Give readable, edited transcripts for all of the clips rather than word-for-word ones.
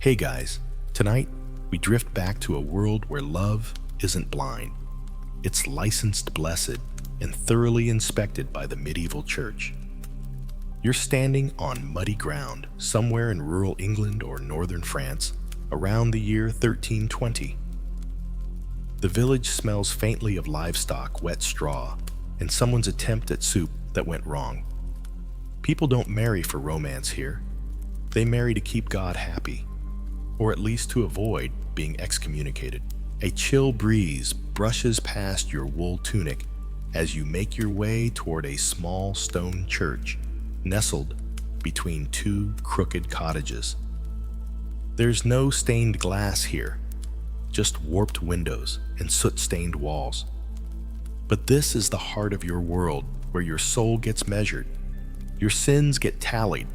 Hey guys, tonight we drift back to a world where love isn't blind. It's licensed, blessed, and thoroughly inspected by the medieval church. You're standing on muddy ground somewhere in rural England or northern France around the year 1320. The village smells faintly of livestock, wet straw, and someone's attempt at soup that went wrong. People don't marry for romance here. They marry to keep God happy, or at least to avoid being excommunicated. A chill breeze brushes past your wool tunic as you make your way toward a small stone church nestled between two crooked cottages. There's no stained glass here, just warped windows and soot-stained walls. But this is the heart of your world, where your soul gets measured, your sins get tallied,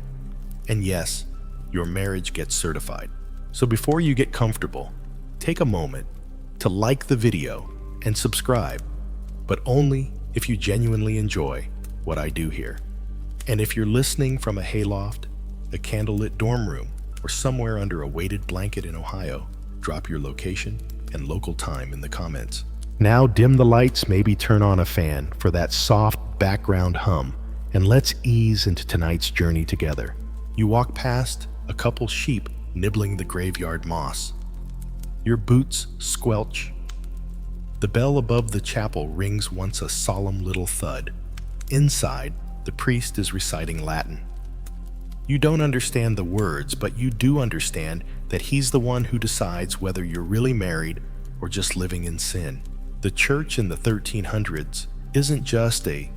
and yes, your marriage gets certified. So before you get comfortable, take a moment to like the video and subscribe, but only if you genuinely enjoy what I do here. And if you're listening from a hayloft, a candlelit dorm room, or somewhere under a weighted blanket in Ohio, drop your location and local time in the comments. Now dim the lights, maybe turn on a fan for that soft background hum, and let's ease into tonight's journey together. You walk past a couple sheep nibbling the graveyard moss. Your boots squelch. The bell above the chapel rings once a solemn little thud. Inside, the priest is reciting Latin. You don't understand the words, but you do understand that he's the one who decides whether you're really married or just living in sin. The church in the 1300s isn't just a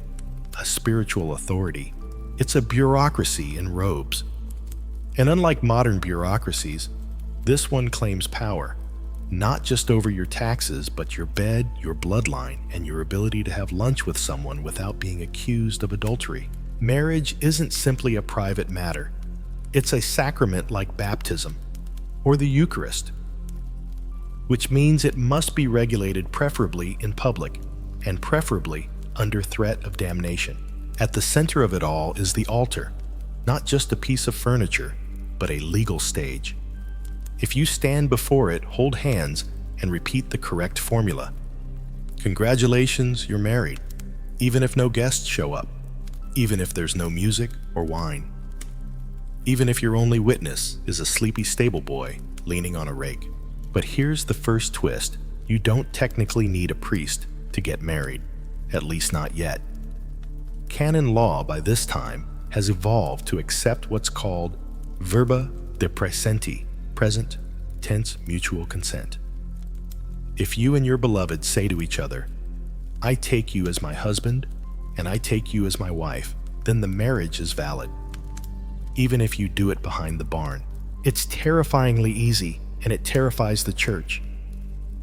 spiritual authority. It's a bureaucracy in robes. And unlike modern bureaucracies, this one claims power, not just over your taxes, but your bed, your bloodline, and your ability to have lunch with someone without being accused of adultery. Marriage isn't simply a private matter. It's a sacrament like baptism or the Eucharist, which means it must be regulated preferably in public and preferably under threat of damnation. At the center of it all is the altar, not just a piece of furniture, but a legal stage. If you stand before it, hold hands, and repeat the correct formula. Congratulations, you're married, even if no guests show up, even if there's no music or wine, even if your only witness is a sleepy stable boy leaning on a rake. But here's the first twist. You don't technically need a priest to get married, at least not yet. Canon law by this time has evolved to accept what's called verba de praesenti, present tense mutual consent. If you and your beloved say to each other, "I take you as my husband, and I take you as my wife," then the marriage is valid, even if you do it behind the barn. It's terrifyingly easy, and it terrifies the church,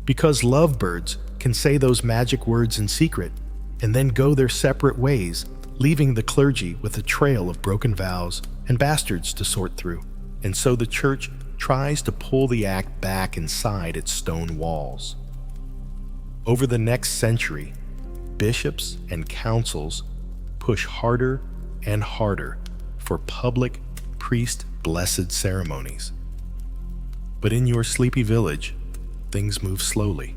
because lovebirds can say those magic words in secret and then go their separate ways, leaving the clergy with a trail of broken vows and bastards to sort through. And so the church tries to pull the act back inside its stone walls. Over the next century, bishops and councils push harder and harder for public priest-blessed ceremonies. But in your sleepy village, things move slowly.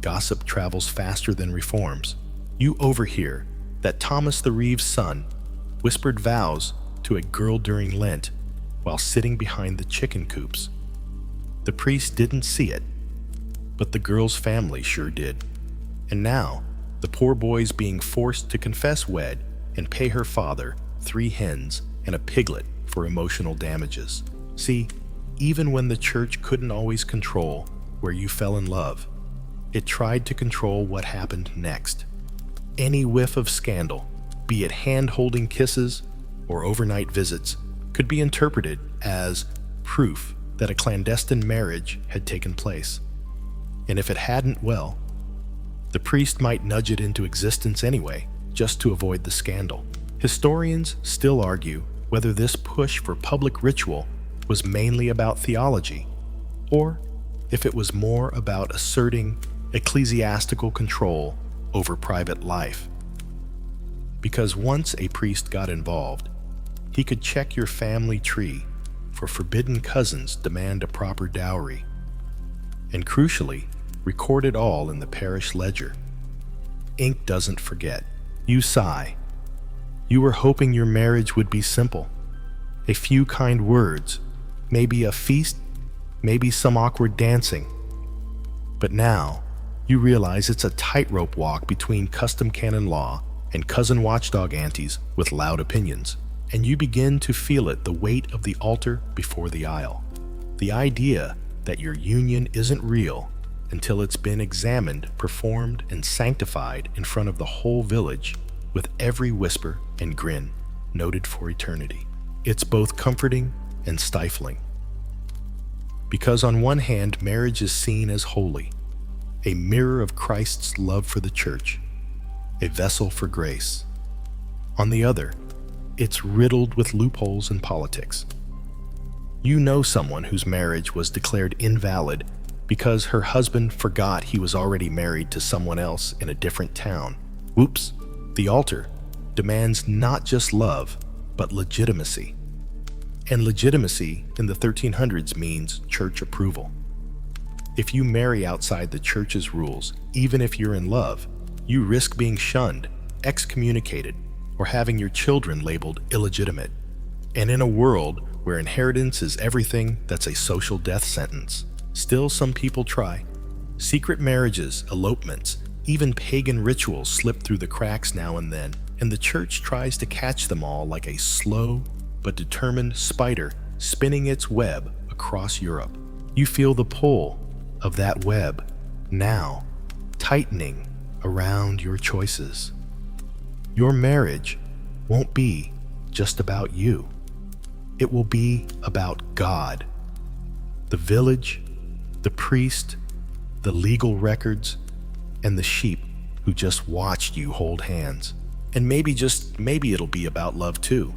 Gossip travels faster than reforms. You overhear that Thomas the Reeve's son whispered vows to a girl during Lent while sitting behind the chicken coops. The priest didn't see it, but the girl's family sure did. And now, the poor boy's being forced to confess wed and pay her father 3 hens and a piglet for emotional damages. See, even when the church couldn't always control where you fell in love, it tried to control what happened next. Any whiff of scandal, be it hand-holding kisses or overnight visits, could be interpreted as proof that a clandestine marriage had taken place. And if it hadn't, well, the priest might nudge it into existence anyway, just to avoid the scandal. Historians still argue whether this push for public ritual was mainly about theology, or if it was more about asserting ecclesiastical control over private life. Because once a priest got involved, he could check your family tree for forbidden cousins demand a proper dowry. And crucially, record it all in the parish ledger. Ink doesn't forget. You sigh. You were hoping your marriage would be simple. A few kind words, maybe a feast, maybe some awkward dancing. But now, you realize it's a tightrope walk between custom canon law and cousin watchdog aunties with loud opinions. And you begin to feel it, the weight of the altar before the aisle. The idea that your union isn't real until it's been examined, performed, and sanctified in front of the whole village with every whisper and grin noted for eternity. It's both comforting and stifling. Because on one hand, marriage is seen as holy, a mirror of Christ's love for the church, a vessel for grace. On the other, it's riddled with loopholes and politics. You know someone whose marriage was declared invalid because her husband forgot he was already married to someone else in a different town. Whoops, the altar demands not just love, but legitimacy. And legitimacy in the 1300s means church approval. If you marry outside the church's rules, even if you're in love, you risk being shunned, excommunicated, or having your children labeled illegitimate. And in a world where inheritance is everything that's a social death sentence, still some people try. Secret marriages, elopements, even pagan rituals slip through the cracks now and then, and the church tries to catch them all like a slow but determined spider spinning its web across Europe. You feel the pull of that web now tightening around your choices. Your marriage won't be just about you. It will be about God, the village, the priest, the legal records, and the sheep who just watched you hold hands. And maybe it'll be about love too,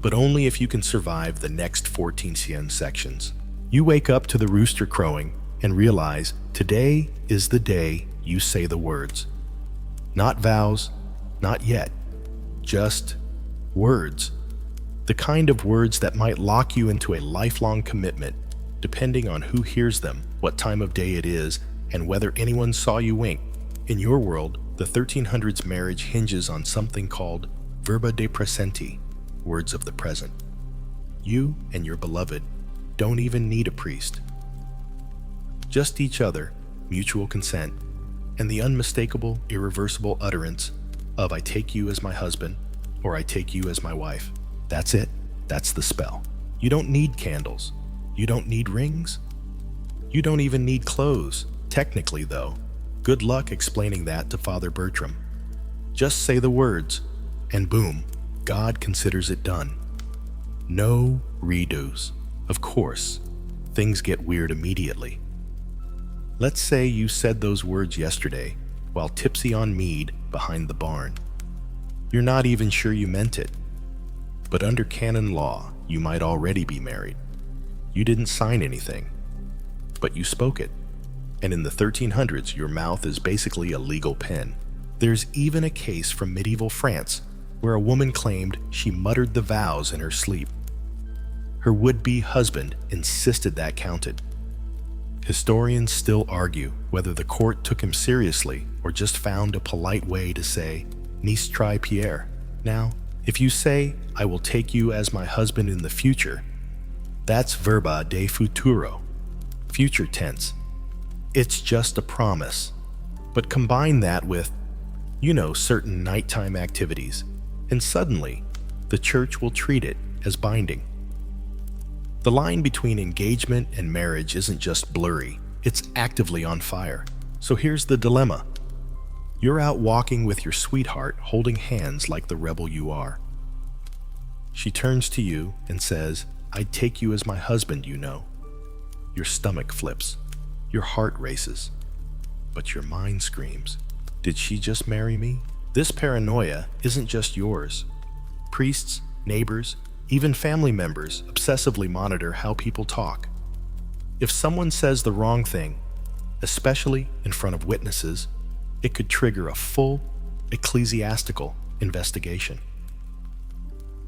but only if you can survive the next 14 sections. You wake up to the rooster crowing and realize today is the day you say the words. Not vows, not yet, just words. The kind of words that might lock you into a lifelong commitment, depending on who hears them, what time of day it is, and whether anyone saw you wink. In your world, the 1300s marriage hinges on something called verba de presenti, words of the present. You and your beloved don't even need a priest. Just each other, mutual consent, and the unmistakable, irreversible utterance of I take you as my husband or I take you as my wife. That's it. That's the spell. You don't need candles. You don't need rings. You don't even need clothes. Technically, though, good luck explaining that to Father Bertram. Just say the words, and boom, God considers it done. No redos. Of course, things get weird immediately. Let's say you said those words yesterday while tipsy on mead behind the barn. You're not even sure you meant it. But under canon law, you might already be married. You didn't sign anything, but you spoke it. And in the 1300s, your mouth is basically a legal pen. There's even a case from medieval France where a woman claimed she muttered the vows in her sleep. Her would-be husband insisted that counted. Historians still argue whether the court took him seriously or just found a polite way to say, "Nis trai Pierre." Now, if you say, "I will take you as my husband in the future," that's verba de futuro, future tense. It's just a promise. But combine that with, certain nighttime activities, and suddenly, the church will treat it as binding. The line between engagement and marriage isn't just blurry, it's actively on fire. So here's the dilemma. You're out walking with your sweetheart, holding hands like the rebel you are. She turns to you and says, "I'd take you as my husband, you know." Your stomach flips. Your heart races. But your mind screams, "Did she just marry me?" This paranoia isn't just yours. Priests, neighbors, even family members obsessively monitor how people talk. If someone says the wrong thing, especially in front of witnesses, it could trigger a full ecclesiastical investigation.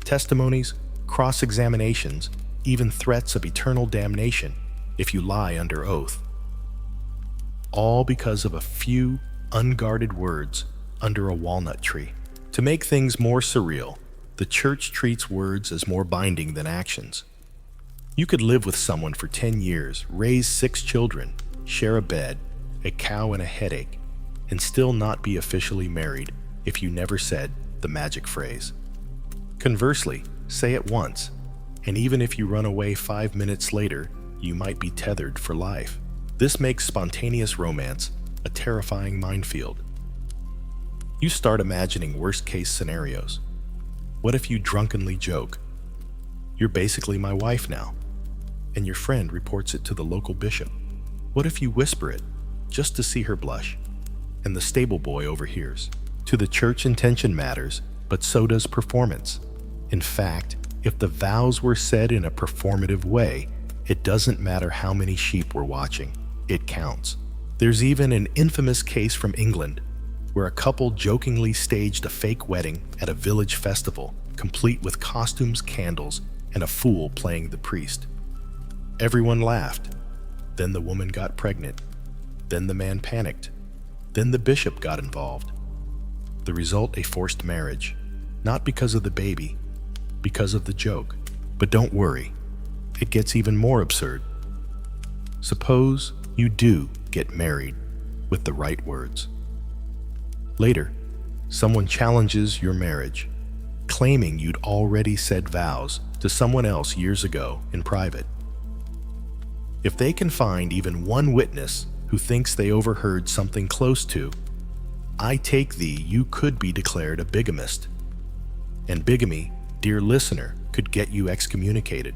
Testimonies, cross-examinations, even threats of eternal damnation if you lie under oath. All because of a few unguarded words under a walnut tree. To make things more surreal, the church treats words as more binding than actions. You could live with someone for 10 years, raise 6 children, share a bed, a cow, and a headache, and still not be officially married if you never said the magic phrase. Conversely, say it once, and even if you run away 5 minutes later, you might be tethered for life. This makes spontaneous romance a terrifying minefield. You start imagining worst-case scenarios. What if you drunkenly joke, "You're basically my wife now," and your friend reports it to the local bishop? What if you whisper it, just to see her blush, and the stable boy overhears? To the church, intention matters, but so does performance. In fact, if the vows were said in a performative way, it doesn't matter how many sheep were watching, it counts. There's even an infamous case from England where a couple jokingly staged a fake wedding at a village festival, complete with costumes, candles, and a fool playing the priest. Everyone laughed. Then the woman got pregnant. Then the man panicked. Then the bishop got involved. The result, a forced marriage. Not because of the baby, because of the joke. But don't worry, it gets even more absurd. Suppose you do get married with the right words. Later, someone challenges your marriage, claiming you'd already said vows to someone else years ago in private. If they can find even one witness who thinks they overheard something close to, "I take thee," you could be declared a bigamist. And bigamy, dear listener, could get you excommunicated.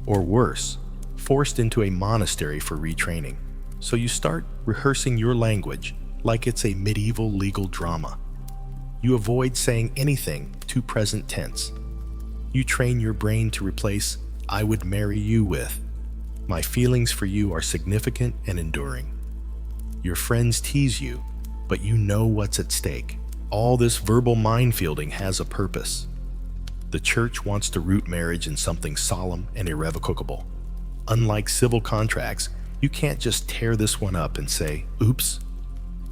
Or worse, forced into a monastery for retraining. So you start rehearsing your language like it's a medieval legal drama. You avoid saying anything too present tense. You train your brain to replace "I would marry you" with "My feelings for you are significant and enduring." Your friends tease you, but you know what's at stake. All this verbal minefielding has a purpose. The church wants to root marriage in something solemn and irrevocable. Unlike civil contracts, you can't just tear this one up and say, "Oops."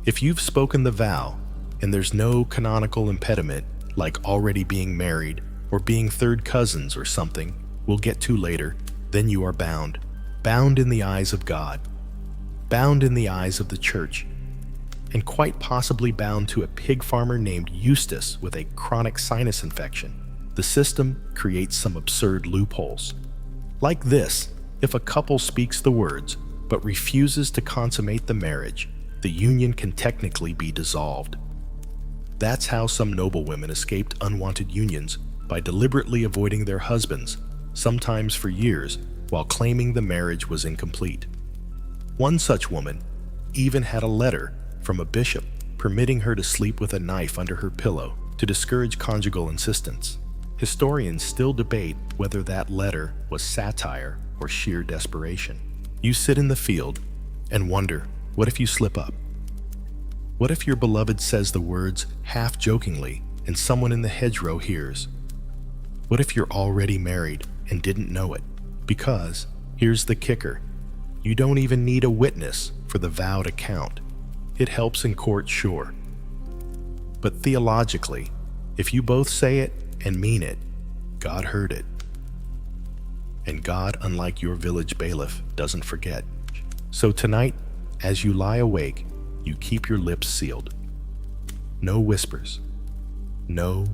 If you've spoken the vow, and there's no canonical impediment, like already being married or being third cousins or something we'll get to later, then you are bound. Bound in the eyes of God. Bound in the eyes of the church. And quite possibly bound to a pig farmer named Eustace with a chronic sinus infection. The system creates some absurd loopholes. Like this, if a couple speaks the words but refuses to consummate the marriage, the union can technically be dissolved. That's how some noblewomen escaped unwanted unions, by deliberately avoiding their husbands, sometimes for years, while claiming the marriage was incomplete. One such woman even had a letter from a bishop permitting her to sleep with a knife under her pillow to discourage conjugal insistence. Historians still debate whether that letter was satire or sheer desperation. You sit in the field and wonder, what if you slip up? What if your beloved says the words half-jokingly and someone in the hedgerow hears? What if you're already married and didn't know it? Because, here's the kicker, you don't even need a witness for the vow to count. It helps in court, sure. But theologically, if you both say it and mean it, God heard it. And God, unlike your village bailiff, doesn't forget. So tonight, as you lie awake, you keep your lips sealed. No whispers. No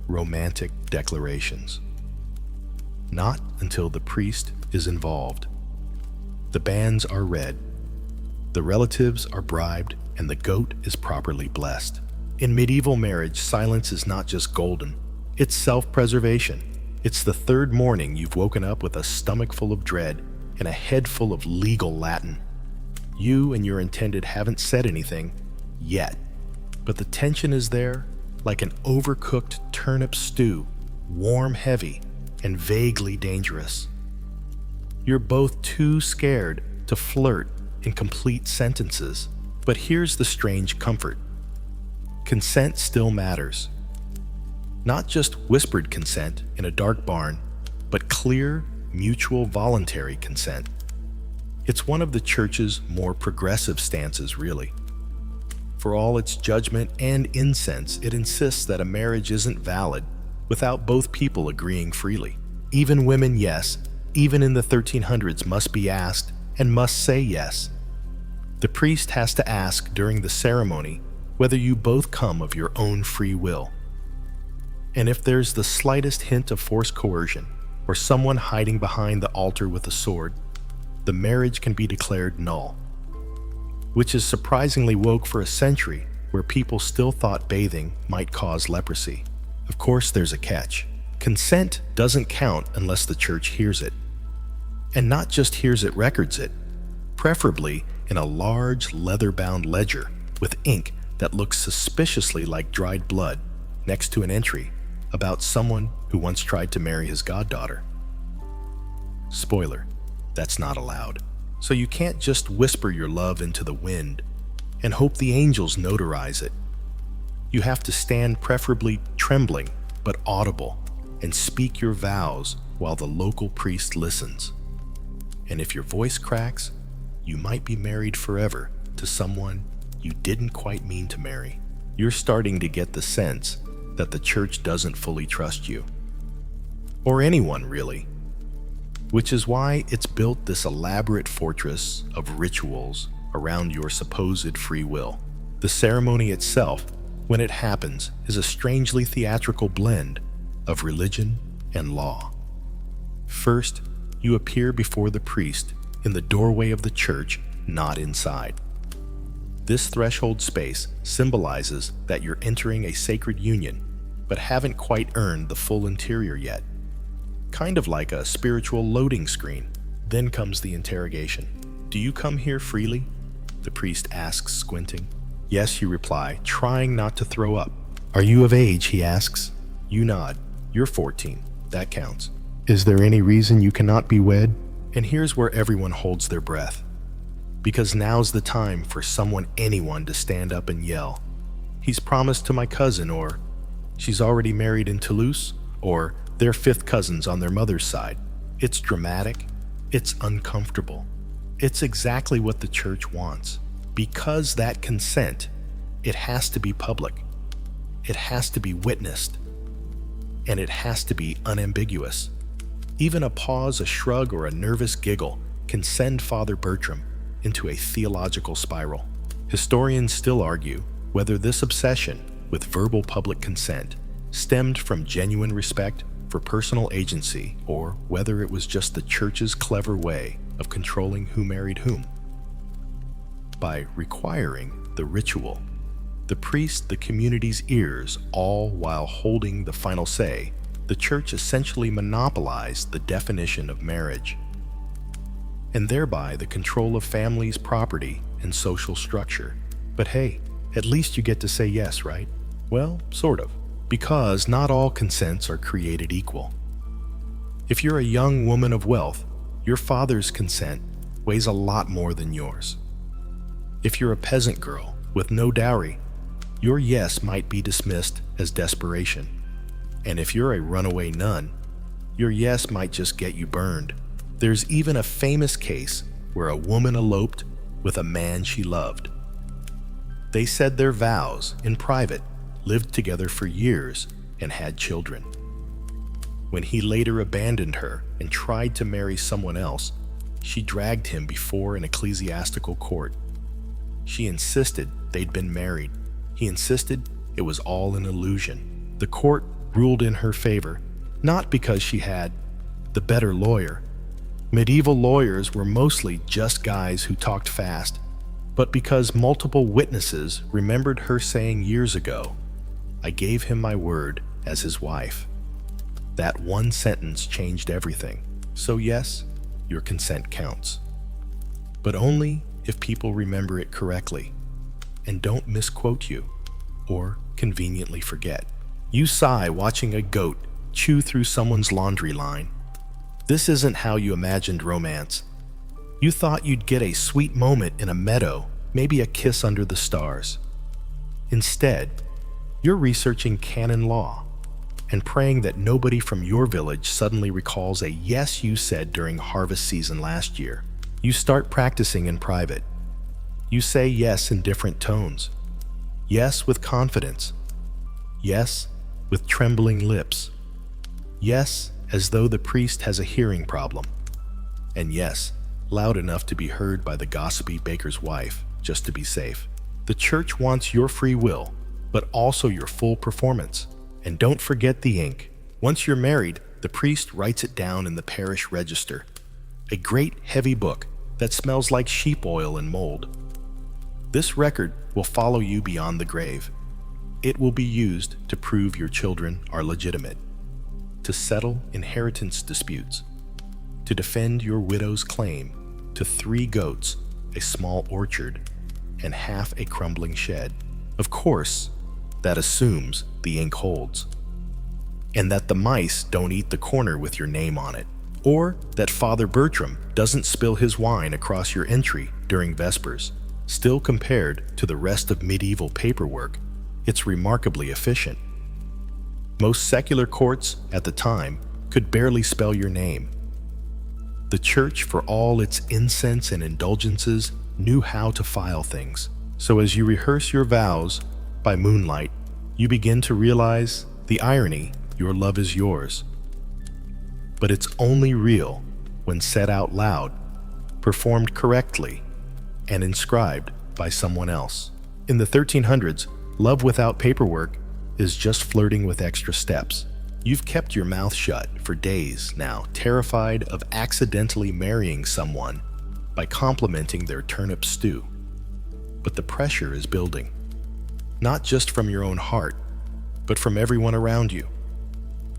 romantic declarations. Not until the priest is involved. The banns are read. The relatives are bribed, and the goat is properly blessed. In medieval marriage, silence is not just golden. It's self-preservation. It's the third morning you've woken up with a stomach full of dread and a head full of legal Latin. You and your intended haven't said anything yet, but the tension is there like an overcooked turnip stew, warm, heavy, and vaguely dangerous. You're both too scared to flirt in complete sentences, but here's the strange comfort. Consent still matters. Not just whispered consent in a dark barn, but clear, mutual, voluntary consent. It's one of the church's more progressive stances, really. For all its judgment and incense, it insists that a marriage isn't valid without both people agreeing freely. Even women, yes, even in the 1300s, must be asked and must say yes. The priest has to ask during the ceremony whether you both come of your own free will. And if there's the slightest hint of forced coercion or someone hiding behind the altar with a sword, the marriage can be declared null. Which is surprisingly woke for a century where people still thought bathing might cause leprosy. Of course, there's a catch. Consent doesn't count unless the church hears it. And not just hears it, records it, preferably in a large leather-bound ledger with ink that looks suspiciously like dried blood next to an entry about someone who once tried to marry his goddaughter. Spoiler, that's not allowed. So you can't just whisper your love into the wind and hope the angels notarize it. You have to stand preferably trembling but audible and speak your vows while the local priest listens. And if your voice cracks, you might be married forever to someone you didn't quite mean to marry. You're starting to get the sense that the church doesn't fully trust you. Or anyone, really. Which is why it's built this elaborate fortress of rituals around your supposed free will. The ceremony itself, when it happens, is a strangely theatrical blend of religion and law. First, you appear before the priest in the doorway of the church, not inside. This threshold space symbolizes that you're entering a sacred union, but haven't quite earned the full interior yet. Kind of like a spiritual loading screen. Then comes the interrogation. "Do you come here freely?" the priest asks, squinting. "Yes," you reply, trying not to throw up. "Are you of age?" he asks. You nod. "You're 14. That counts." "Is there any reason you cannot be wed?" And here's where everyone holds their breath. Because now's the time for anyone to stand up and yell, "He's promised to my cousin," or "She's already married in Toulouse," or "They're fifth cousins on their mother's side." It's dramatic. It's uncomfortable. It's exactly what the church wants. Because that consent, it has to be public. It has to be witnessed. And it has to be unambiguous. Even a pause, a shrug, or a nervous giggle can send Father Bertram into a theological spiral. Historians still argue whether this obsession with verbal public consent stemmed from genuine respect for personal agency or whether it was just the church's clever way of controlling who married whom. By requiring the ritual, the priest, the community's ears, all while holding the final say, the church essentially monopolized the definition of marriage, and thereby the control of families, property, and social structure. But hey, at least you get to say yes, right? Well, sort of, because not all consents are created equal. If you're a young woman of wealth, your father's consent weighs a lot more than yours. If you're a peasant girl with no dowry, your yes might be dismissed as desperation. And if you're a runaway nun, your yes might just get you burned. There's even a famous case where a woman eloped with a man she loved. They said their vows in private, lived together for years, and had children. When he later abandoned her and tried to marry someone else, she dragged him before an ecclesiastical court. She insisted they'd been married. He insisted it was all an illusion. The court ruled in her favor, not because she had the better lawyer. Medieval lawyers were mostly just guys who talked fast, but because multiple witnesses remembered her saying years ago, "I gave him my word as his wife." That one sentence changed everything. So yes, your consent counts. But only if people remember it correctly and don't misquote you or conveniently forget. You sigh watching a goat chew through someone's laundry line. This isn't how you imagined romance. You thought you'd get a sweet moment in a meadow, maybe a kiss under the stars. Instead, you're researching canon law, and praying that nobody from your village suddenly recalls a yes you said during harvest season last year. You start practicing in private. You say yes in different tones. Yes with confidence. Yes with trembling lips. Yes as though the priest has a hearing problem. And yes, loud enough to be heard by the gossipy baker's wife, just to be safe. The church wants your free will, but also your full performance. And don't forget the ink. Once you're married, the priest writes it down in the parish register. A great heavy book that smells like sheep oil and mold. This record will follow you beyond the grave. It will be used to prove your children are legitimate, to settle inheritance disputes, to defend your widow's claim to 3 goats, a small orchard, and half a crumbling shed. Of course, that assumes the ink holds, and that the mice don't eat the corner with your name on it, or that Father Bertram doesn't spill his wine across your entry during Vespers. Still, compared to the rest of medieval paperwork, it's remarkably efficient. Most secular courts at the time could barely spell your name. The church, for all its incense and indulgences, knew how to file things. So as you rehearse your vows by moonlight, you begin to realize the irony. Your love is yours, but it's only real when said out loud, performed correctly, and inscribed by someone else. In the 1300s, love without paperwork is just flirting with extra steps. You've kept your mouth shut for days now, terrified of accidentally marrying someone by complimenting their turnip stew. But the pressure is building, not just from your own heart, but from everyone around you.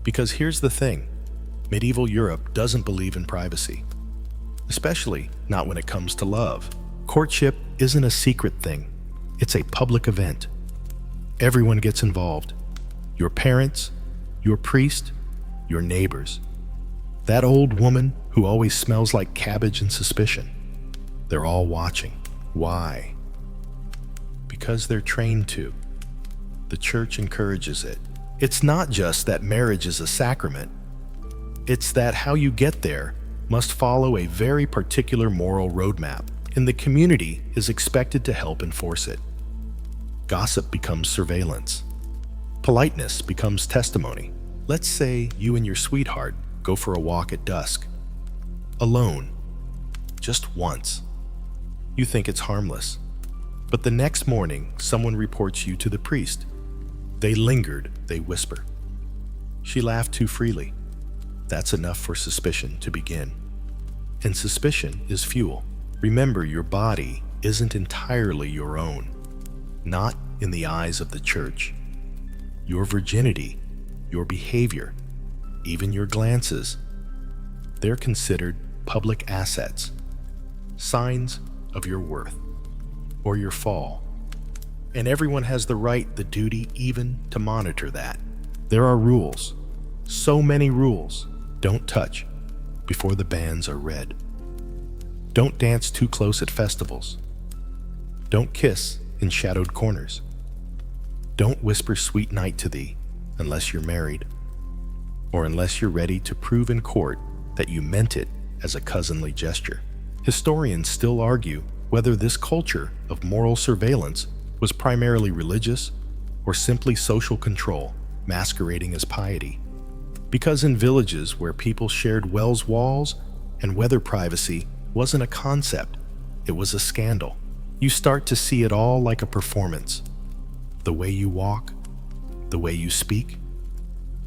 Because here's the thing, medieval Europe doesn't believe in privacy, especially not when it comes to love. Courtship isn't a secret thing, it's a public event. Everyone gets involved. Your parents, your priest, your neighbors. That old woman who always smells like cabbage and suspicion. They're all watching. Why? Because they're trained to. The church encourages it. It's not just that marriage is a sacrament. It's that how you get there must follow a very particular moral roadmap, and the community is expected to help enforce it. Gossip becomes surveillance. Politeness becomes testimony. Let's say you and your sweetheart go for a walk at dusk. Alone. Just once. You think it's harmless. But the next morning, someone reports you to the priest. They lingered, they whisper. She laughed too freely. That's enough for suspicion to begin. And suspicion is fuel. Remember, your body isn't entirely your own. Not in the eyes of the church. Your virginity, your behavior, even your glances, they're considered public assets, signs of your worth or your fall. And everyone has the right, the duty even to monitor that. There are rules, so many rules. Don't touch before the banns are read. Don't dance too close at festivals. Don't kiss in shadowed corners. Don't whisper sweet night to thee unless you're married, or unless you're ready to prove in court that you meant it as a cousinly gesture. Historians still argue whether this culture of moral surveillance was primarily religious or simply social control masquerading as piety. Because in villages where people shared wells walls and weather privacy wasn't a concept, it was a scandal. You start to see it all like a performance. The way you walk, the way you speak,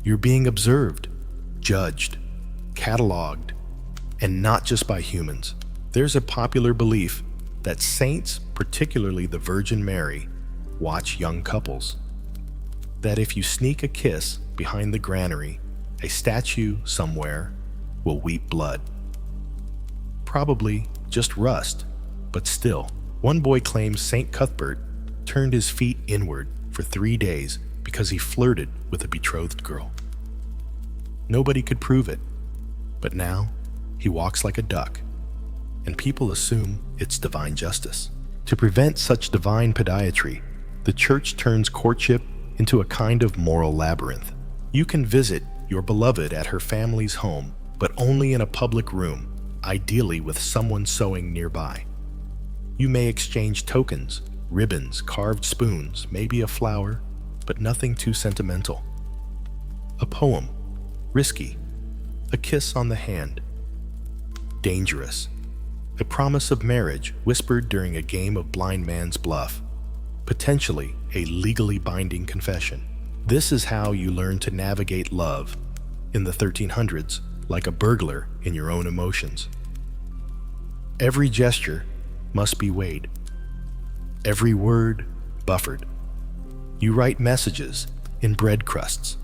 you're being observed, judged, cataloged, and not just by humans. There's a popular belief that saints, particularly the Virgin Mary, watch young couples. That if you sneak a kiss behind the granary, a statue somewhere will weep blood. Probably just rust, but still. One boy claims St. Cuthbert turned his feet inward for 3 days because he flirted with a betrothed girl. Nobody could prove it, but now he walks like a duck, and people assume it's divine justice. To prevent such divine podiatry, the church turns courtship into a kind of moral labyrinth. You can visit your beloved at her family's home, but only in a public room, ideally with someone sewing nearby. You may exchange tokens, ribbons, carved spoons, maybe a flower, but nothing too sentimental. A poem, risky. A kiss on the hand, dangerous. A promise of marriage whispered during a game of blind man's bluff, potentially a legally binding confession. This is how you learn to navigate love in the 1300s, like a burglar in your own emotions. Every gesture must be weighed, every word buffered. You write messages in bread crusts.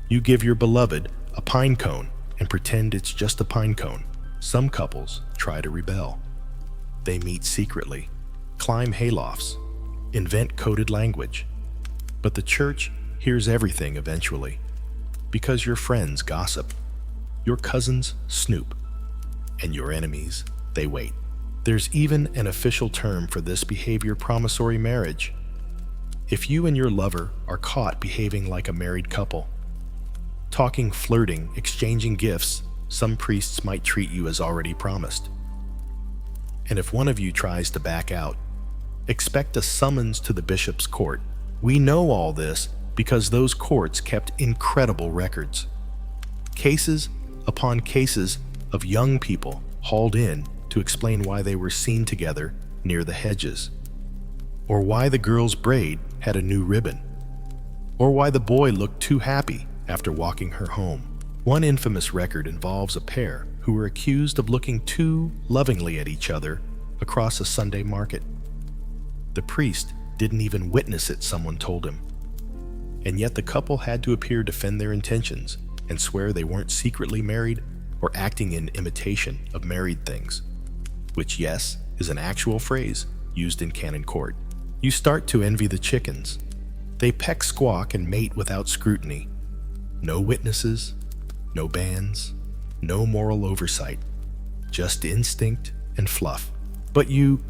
You give your beloved a pine cone and pretend it's just a pine cone. Some couples try to rebel. They meet secretly, climb haylofts, invent coded language. But the church hears everything eventually, because your friends gossip, your cousins snoop, and your enemies, they wait. There's even an official term for this behavior: promissory marriage. If you and your lover are caught behaving like a married couple, talking, flirting, exchanging gifts, some priests might treat you as already promised. And if one of you tries to back out, expect a summons to the bishop's court. We know all this because those courts kept incredible records. Cases upon cases of young people hauled in to explain why they were seen together near the hedges, or why the girl's braid had a new ribbon, or why the boy looked too happy after walking her home. One infamous record involves a pair who were accused of looking too lovingly at each other across a Sunday market. The priest didn't even witness it, someone told him. And yet the couple had to appear to defend their intentions and swear they weren't secretly married or acting in imitation of married things, which, yes, is an actual phrase used in canon court. You start to envy the chickens. They peck, squawk, and mate without scrutiny. No witnesses, no bans, no moral oversight, just instinct and fluff. But you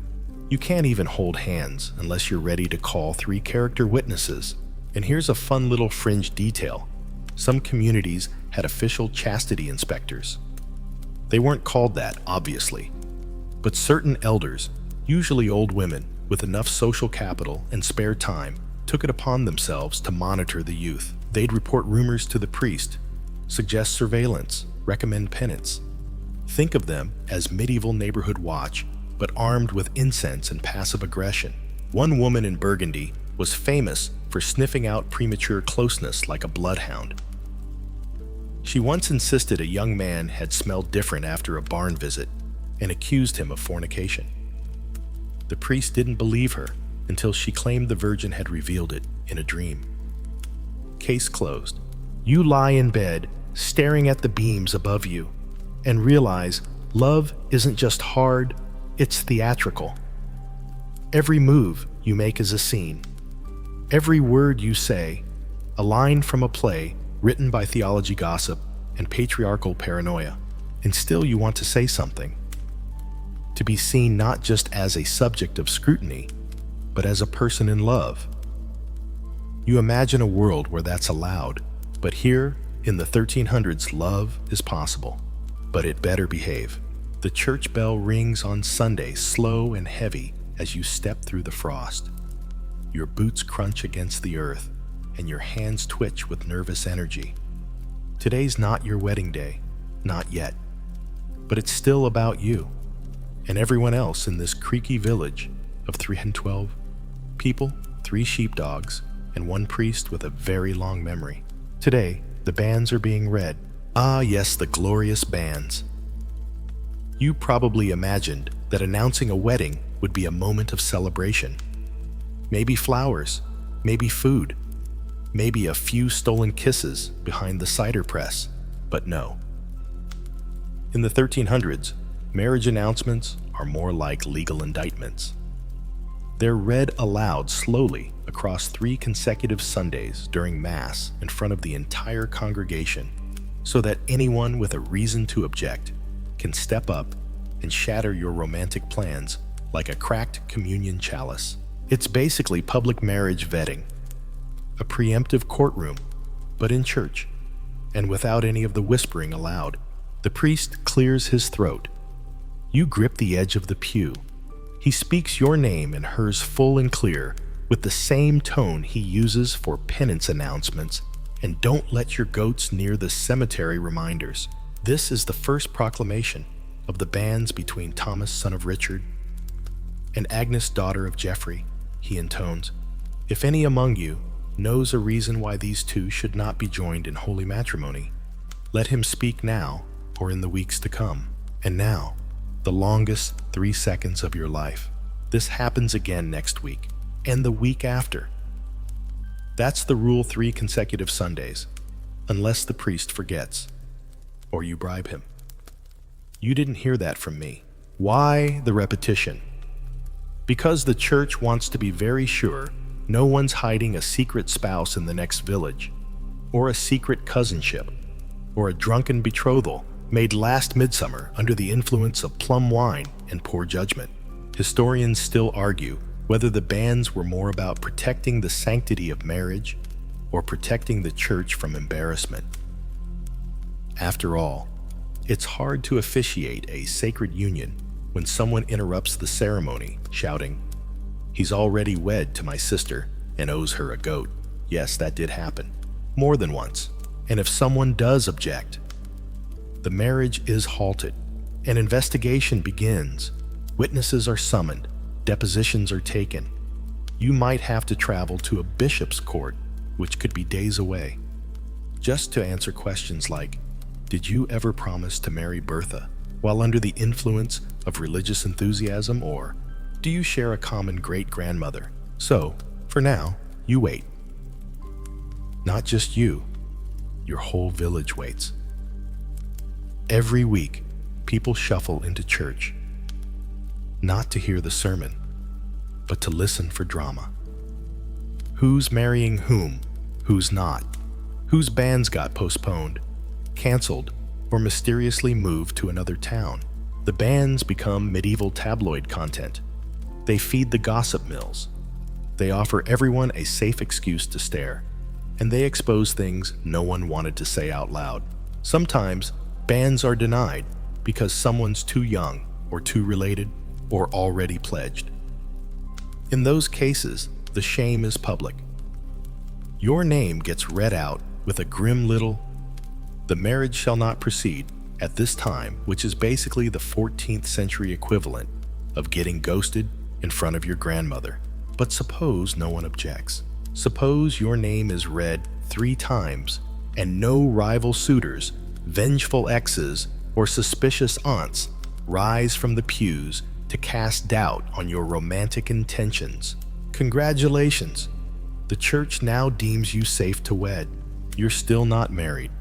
can't even hold hands unless you're ready to call 3 character witnesses. And here's a fun little fringe detail. Some communities had official chastity inspectors. They weren't called that, obviously, but certain elders, usually old women with enough social capital and spare time, took it upon themselves to monitor the youth. They'd report rumors to the priest, suggest surveillance, recommend penance. Think of them as medieval neighborhood watch, but armed with incense and passive aggression. One woman in Burgundy was famous for sniffing out premature closeness like a bloodhound. She once insisted a young man had smelled different after a barn visit and accused him of fornication. The priest didn't believe her until she claimed the Virgin had revealed it in a dream. Case closed. You lie in bed, staring at the beams above you, and realize love isn't just hard, it's theatrical. Every move you make is a scene. Every word you say, a line from a play written by theology gossip and patriarchal paranoia. And still you want to say something. To be seen not just as a subject of scrutiny, but as a person in love. You imagine a world where that's allowed, but here in the 1300s, love is possible, but it better behave. The church bell rings on Sunday, slow and heavy as you step through the frost. Your boots crunch against the earth, and your hands twitch with nervous energy. Today's not your wedding day, not yet, but it's still about you and everyone else in this creaky village of 312 people, 3 sheepdogs, and 1 priest with a very long memory. Today, the banns are being read. Ah, yes, the glorious banns. You probably imagined that announcing a wedding would be a moment of celebration. Maybe flowers, maybe food, maybe a few stolen kisses behind the cider press, but no. In the 1300s, marriage announcements are more like legal indictments. They're read aloud slowly across 3 consecutive Sundays during Mass in front of the entire congregation, so that anyone with a reason to object can step up and shatter your romantic plans like a cracked communion chalice. It's basically public marriage vetting, a preemptive courtroom, but in church. and without any of the whispering aloud, the priest clears his throat. You grip the edge of the pew. He speaks your name and hers full and clear, with the same tone he uses for penance announcements and don't let your goats near the cemetery reminders. This is the first proclamation of the banns between Thomas, son of Richard, and Agnes, daughter of Geoffrey, he intones. If any among you knows a reason why these two should not be joined in holy matrimony, let him speak now or in the weeks to come. And now, the longest 3 seconds of your life. This happens again next week, and the week after. That's the rule 3 consecutive Sundays, unless the priest forgets, or you bribe him. You didn't hear that from me. Why the repetition? Because the church wants to be very sure no one's hiding a secret spouse in the next village, or a secret cousinship, or a drunken betrothal made last midsummer under the influence of plum wine and poor judgment. Historians still argue whether the bans were more about protecting the sanctity of marriage or protecting the church from embarrassment. After all, it's hard to officiate a sacred union when someone interrupts the ceremony, shouting, "He's already wed to my sister and owes her a goat." Yes, that did happen, more than once. And if someone does object, the marriage is halted. An investigation begins. Witnesses are summoned. Depositions are taken. You might have to travel to a bishop's court, which could be days away, just to answer questions like, did you ever promise to marry Bertha while under the influence of religious enthusiasm, or do you share a common great-grandmother? So, for now, you wait. Not just you, your whole village waits. Every week, people shuffle into church, not to hear the sermon, but to listen for drama. Who's marrying whom? Who's not? Whose banns got postponed, canceled, or mysteriously moved to another town? The banns become medieval tabloid content. They feed the gossip mills. They offer everyone a safe excuse to stare, and they expose things no one wanted to say out loud. Sometimes, bans are denied because someone's too young or too related or already pledged. In those cases, the shame is public. Your name gets read out with a grim little, "The marriage shall not proceed at this time," which is basically the 14th century equivalent of getting ghosted in front of your grandmother. But suppose no one objects. Suppose your name is read 3 times and no rival suitors, vengeful exes, or suspicious aunts rise from the pews to cast doubt on your romantic intentions. Congratulations! The church now deems you safe to wed. You're still not married,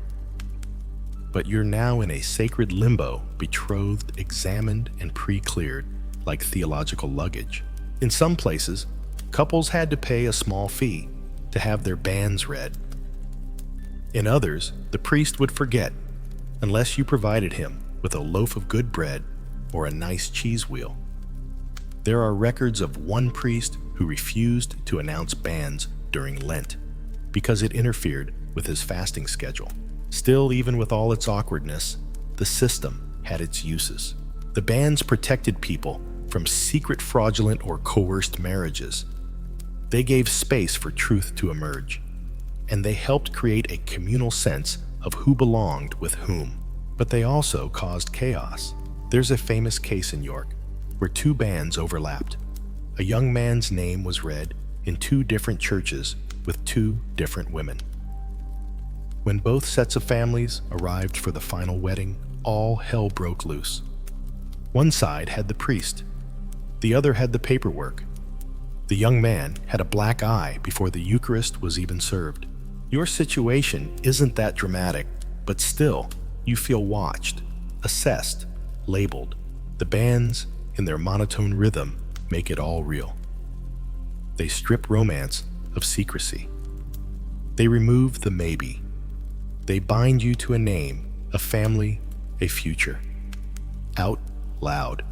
but you're now in a sacred limbo, betrothed, examined, and pre-cleared like theological luggage. In some places, couples had to pay a small fee to have their banns read. In others, the priest would forget unless you provided him with a loaf of good bread or a nice cheese wheel. There are records of one priest who refused to announce bans during Lent because it interfered with his fasting schedule. Still, even with all its awkwardness, the system had its uses. The bans protected people from secret, fraudulent, or coerced marriages. They gave space for truth to emerge, and they helped create a communal sense of who belonged with whom. But they also caused chaos. There's a famous case in York where 2 bans overlapped. A young man's name was read in 2 different churches with 2 different women. When both sets of families arrived for the final wedding, all hell broke loose. One side had the priest, the other had the paperwork. The young man had a black eye before the Eucharist was even served. Your situation isn't that dramatic, but still, you feel watched, assessed, labeled. The bans, in their monotone rhythm, make it all real. They strip romance of secrecy. They remove the maybe. They bind you to a name, a family, a future. Out loud.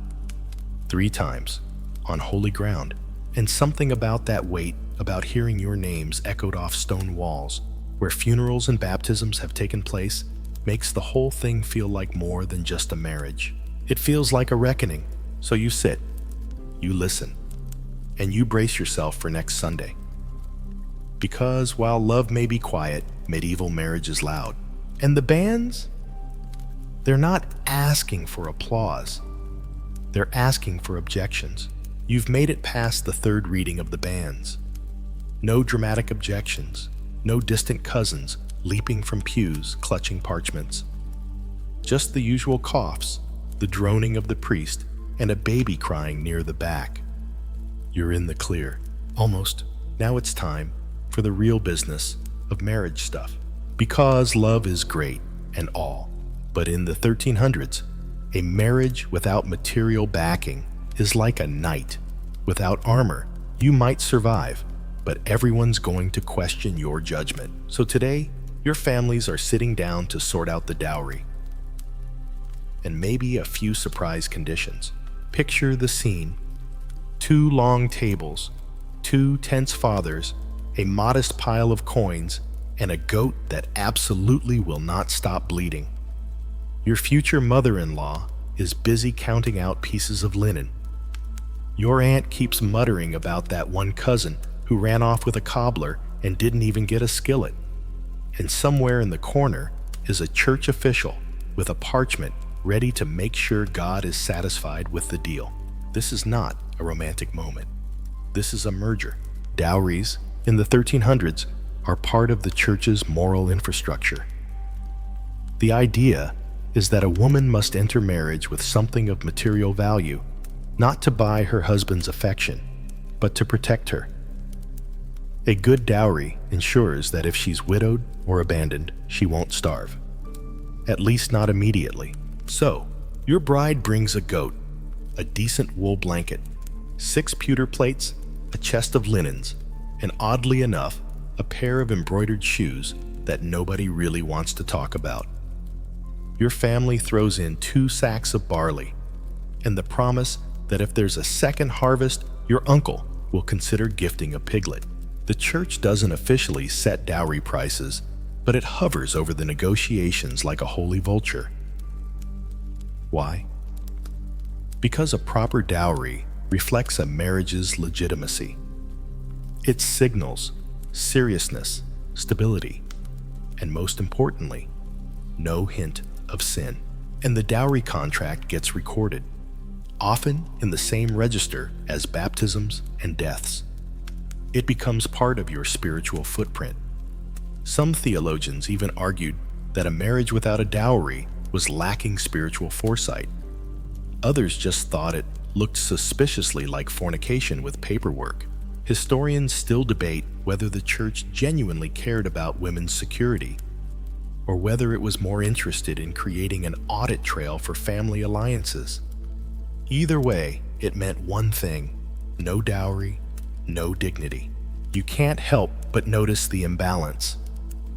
3 times, on holy ground. And something about that weight, about hearing your names echoed off stone walls, where funerals and baptisms have taken place, makes the whole thing feel like more than just a marriage. It feels like a reckoning. So you sit, you listen, and you brace yourself for next Sunday. Because while love may be quiet, medieval marriage is loud. And the bands? They're not asking for applause. They're asking for objections. You've made it past the third reading of the bands. No dramatic objections, no distant cousins leaping from pews clutching parchments. Just the usual coughs, the droning of the priest, and a baby crying near the back. You're in the clear. Almost. Now it's time for the real business of marriage stuff. Because love is great and all, but in the 1300s, a marriage without material backing is like a knight without armor. You might survive, but everyone's going to question your judgment. So today, your families are sitting down to sort out the dowry and maybe a few surprise conditions. Picture the scene. 2 long tables, 2 tense fathers, a modest pile of coins, and a goat that absolutely will not stop bleeding. Your future mother-in-law is busy counting out pieces of linen. Your aunt keeps muttering about that one cousin who ran off with a cobbler and didn't even get a skillet. And somewhere in the corner is a church official with a parchment ready to make sure God is satisfied with the deal. This is not a romantic moment. This is a merger. Dowries in the 1300s are part of the church's moral infrastructure. The idea is that a woman must enter marriage with something of material value, not to buy her husband's affection, but to protect her. A good dowry ensures that if she's widowed or abandoned, she won't starve. At least not immediately. So, your bride brings a goat, a decent wool blanket, 6 pewter plates, a chest of linens, and oddly enough, a pair of embroidered shoes that nobody really wants to talk about. Your family throws in 2 sacks of barley, and the promise that if there's a second harvest, your uncle will consider gifting a piglet. The church doesn't officially set dowry prices, but it hovers over the negotiations like a holy vulture. Why? Because a proper dowry reflects a marriage's legitimacy. It signals seriousness, stability, and most importantly, no hint of sin. And the dowry contract gets recorded, often in the same register as baptisms and deaths. It becomes part of your spiritual footprint. Some theologians even argued that a marriage without a dowry was lacking spiritual foresight. Others just thought it looked suspiciously like fornication with paperwork. Historians still debate whether the church genuinely cared about women's security, or whether it was more interested in creating an audit trail for family alliances. Either way, it meant one thing: no dowry, no dignity. You can't help but notice the imbalance.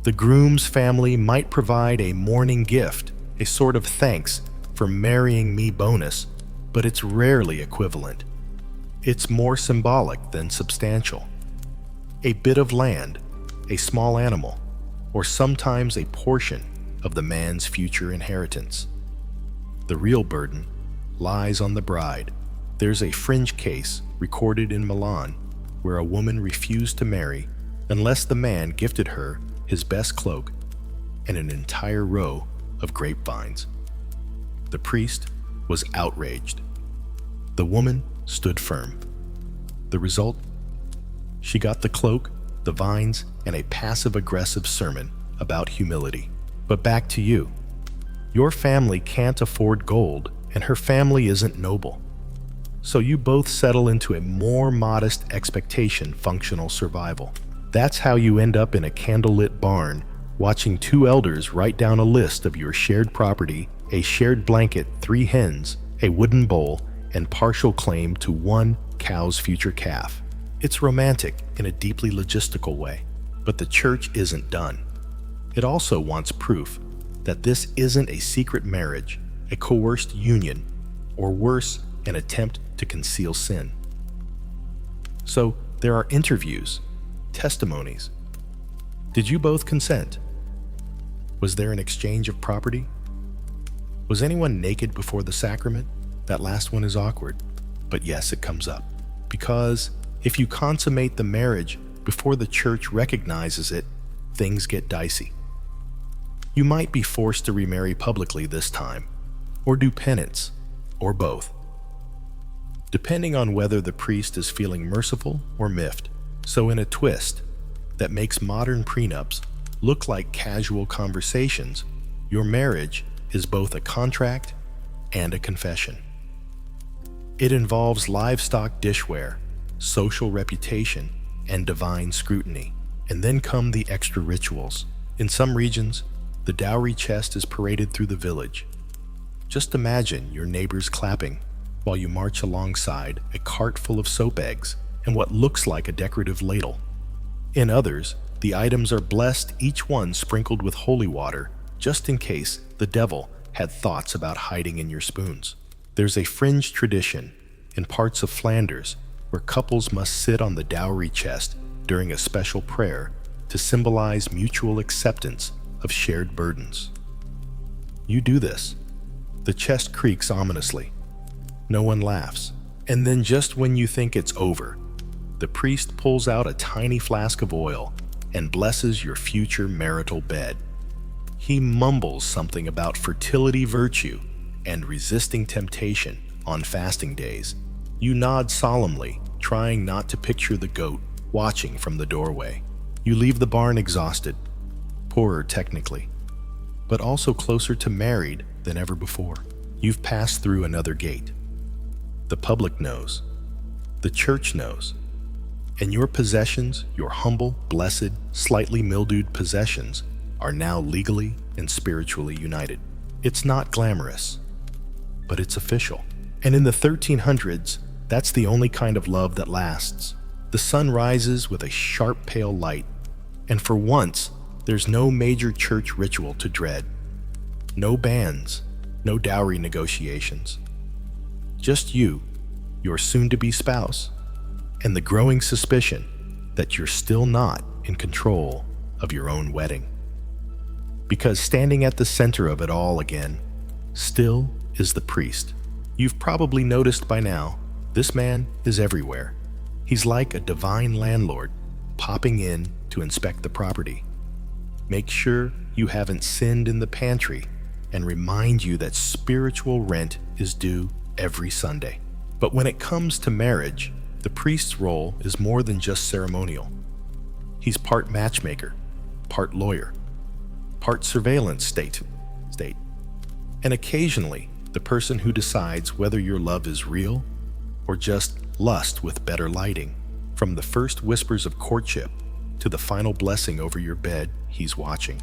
The groom's family might provide a mourning gift, a sort of thanks for marrying me bonus, but it's rarely equivalent. It's more symbolic than substantial. A bit of land, a small animal, or sometimes a portion of the man's future inheritance. The real burden lies on the bride. There's a fringe case recorded in Milan where a woman refused to marry unless the man gifted her his best cloak and an entire row of grapevines. The priest was outraged. The woman stood firm. The result? She got the cloak, the vines, and a passive-aggressive sermon about humility. But back to you. Your family can't afford gold, and her family isn't noble. So you both settle into a more modest expectation functional survival. That's how you end up in a candlelit barn, watching 2 elders write down a list of your shared property, a shared blanket, 3 hens, a wooden bowl, and partial claim to 1 cow's future calf. It's romantic in a deeply logistical way, but the church isn't done. It also wants proof that this isn't a secret marriage, a coerced union, or worse, an attempt to conceal sin. So there are interviews, testimonies, Did you both consent? Was there an exchange of property? Was anyone naked before the sacrament? That last one is awkward, but yes, it comes up. Because if you consummate the marriage before the church recognizes it, things get dicey. You might be forced to remarry publicly this time, or do penance, or both, depending on whether the priest is feeling merciful or miffed. So in a twist that makes modern prenups look like casual conversations, your marriage is both a contract and a confession. It involves livestock dishware, social reputation, and divine scrutiny. And then come the extra rituals. In some regions, the dowry chest is paraded through the village. Just imagine your neighbors clapping while you march alongside a cart full of soap eggs and what looks like a decorative ladle. In others, the items are blessed, each one sprinkled with holy water, just in case the devil had thoughts about hiding in your spoons. There's a fringe tradition in parts of Flanders where couples must sit on the dowry chest during a special prayer to symbolize mutual acceptance of shared burdens. You do this. The chest creaks ominously. No one laughs. And then just when you think it's over, the priest pulls out a tiny flask of oil and blesses your future marital bed. He mumbles something about fertility virtue and resisting temptation on fasting days. You nod solemnly, trying not to picture the goat watching from the doorway. You leave the barn exhausted, poorer technically, but also closer to married than ever before. You've passed through another gate. The public knows. The church knows. And your possessions, your humble, blessed, slightly mildewed possessions, are now legally and spiritually united. It's not glamorous, but it's official. And in the 1300s, that's the only kind of love that lasts. The sun rises with a sharp pale light, and for once, there's no major church ritual to dread. No banns, no dowry negotiations. Just you, your soon-to-be spouse, and the growing suspicion that you're still not in control of your own wedding. Because standing at the center of it all again, still is the priest. You've probably noticed by now, this man is everywhere. He's like a divine landlord popping in to inspect the property, make sure you haven't sinned in the pantry, and remind you that spiritual rent is due every Sunday. But when it comes to marriage, the priest's role is more than just ceremonial. He's part matchmaker, part lawyer, part surveillance state, and occasionally the person who decides whether your love is real or just lust with better lighting. From the first whispers of courtship to the final blessing over your bed, he's watching.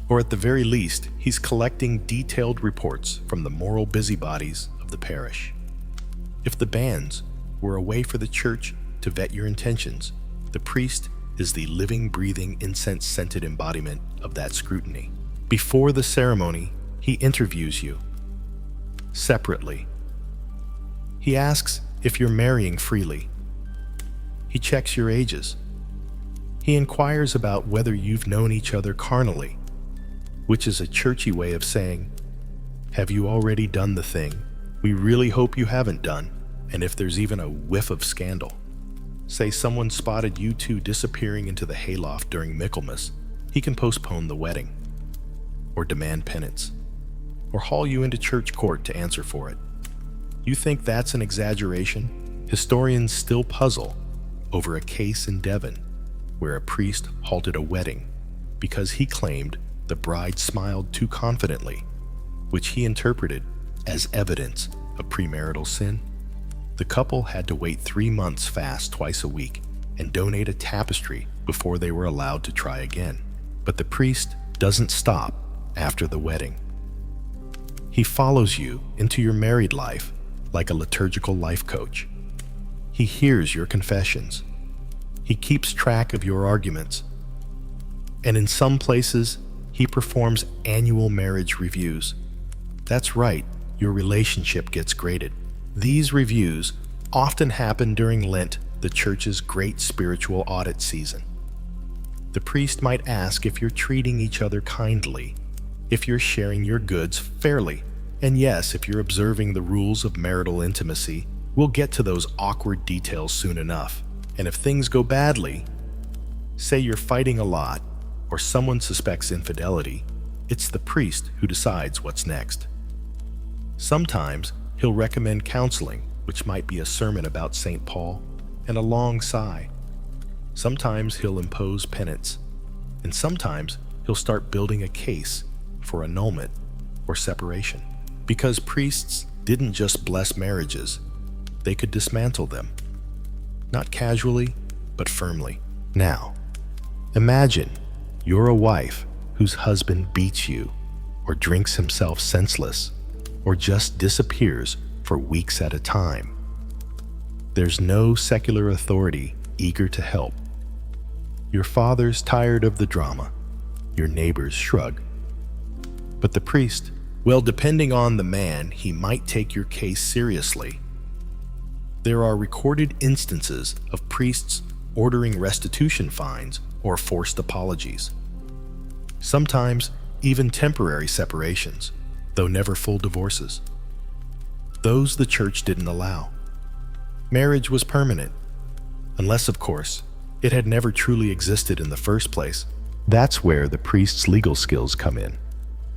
Or at the very least, he's collecting detailed reports from the moral busybodies of the parish. If the banns were a way for the church to vet your intentions, the priest is the living, breathing, incense-scented embodiment of that scrutiny. Before the ceremony, he interviews you separately. He asks if you're marrying freely. He checks your ages. He inquires about whether you've known each other carnally, which is a churchy way of saying, have you already done the thing we really hope you haven't done? And if there's even a whiff of scandal, say someone spotted you two disappearing into the hayloft during Michaelmas, he can postpone the wedding, or demand penance, or haul you into church court to answer for it. You think that's an exaggeration? Historians still puzzle over a case in Devon where a priest halted a wedding because he claimed the bride smiled too confidently, which he interpreted as evidence of premarital sin. The couple had to wait 3 months fast twice a week and donate a tapestry before they were allowed to try again. But the priest doesn't stop after the wedding. He follows you into your married life like a liturgical life coach. He hears your confessions. He keeps track of your arguments. And in some places, he performs annual marriage reviews. That's right, your relationship gets graded. These reviews often happen during Lent, the church's great spiritual audit season. The priest might ask if you're treating each other kindly, if you're sharing your goods fairly, and yes, if you're observing the rules of marital intimacy. We'll get to those awkward details soon enough. And if things go badly, say you're fighting a lot, or someone suspects infidelity, it's the priest who decides what's next. Sometimes he'll recommend counseling, which might be a sermon about St. Paul, and a long sigh. Sometimes he'll impose penance, and sometimes he'll start building a case for annulment or separation. Because priests didn't just bless marriages, they could dismantle them. Not casually, but firmly. Now, imagine you're a wife whose husband beats you, or drinks himself senseless, or just disappears for weeks at a time. There's no secular authority eager to help. Your father's tired of the drama. Your neighbors shrug. But the priest, well, depending on the man, he might take your case seriously. There are recorded instances of priests ordering restitution fines or forced apologies. Sometimes even temporary separations, though never full divorces. Those the church didn't allow. Marriage was permanent, unless, of course, it had never truly existed in the first place. That's where the priest's legal skills come in.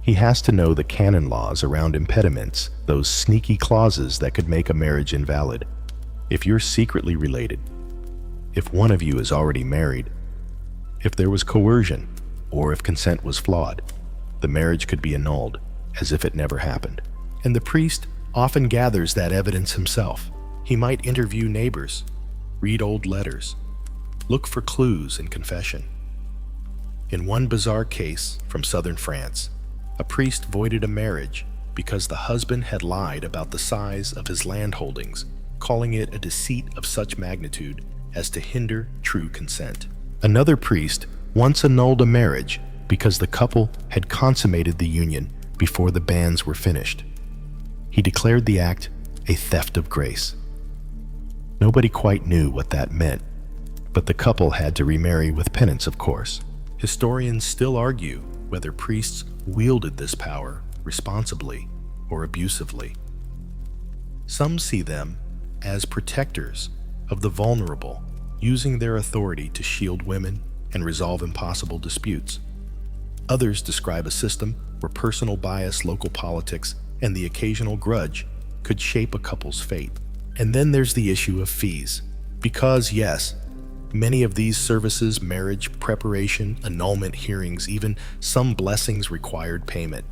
He has to know the canon laws around impediments, those sneaky clauses that could make a marriage invalid. If you're secretly related, if one of you is already married, if there was coercion, or if consent was flawed, the marriage could be annulled as if it never happened. And the priest often gathers that evidence himself. He might interview neighbors, read old letters, look for clues in confession. In one bizarre case from southern France, a priest voided a marriage because the husband had lied about the size of his land holdings, calling it a deceit of such magnitude as to hinder true consent. Another priest once annulled a marriage because the couple had consummated the union before the banns were finished. He declared the act a theft of grace. Nobody quite knew what that meant, but the couple had to remarry with penance, of course. Historians still argue whether priests wielded this power responsibly or abusively. Some see them as protectors of the vulnerable, using their authority to shield women and resolve impossible disputes. Others describe a system where personal bias, local politics, and the occasional grudge could shape a couple's fate. And then there's the issue of fees. Because yes, many of these services, marriage preparation, annulment hearings, even some blessings required payment.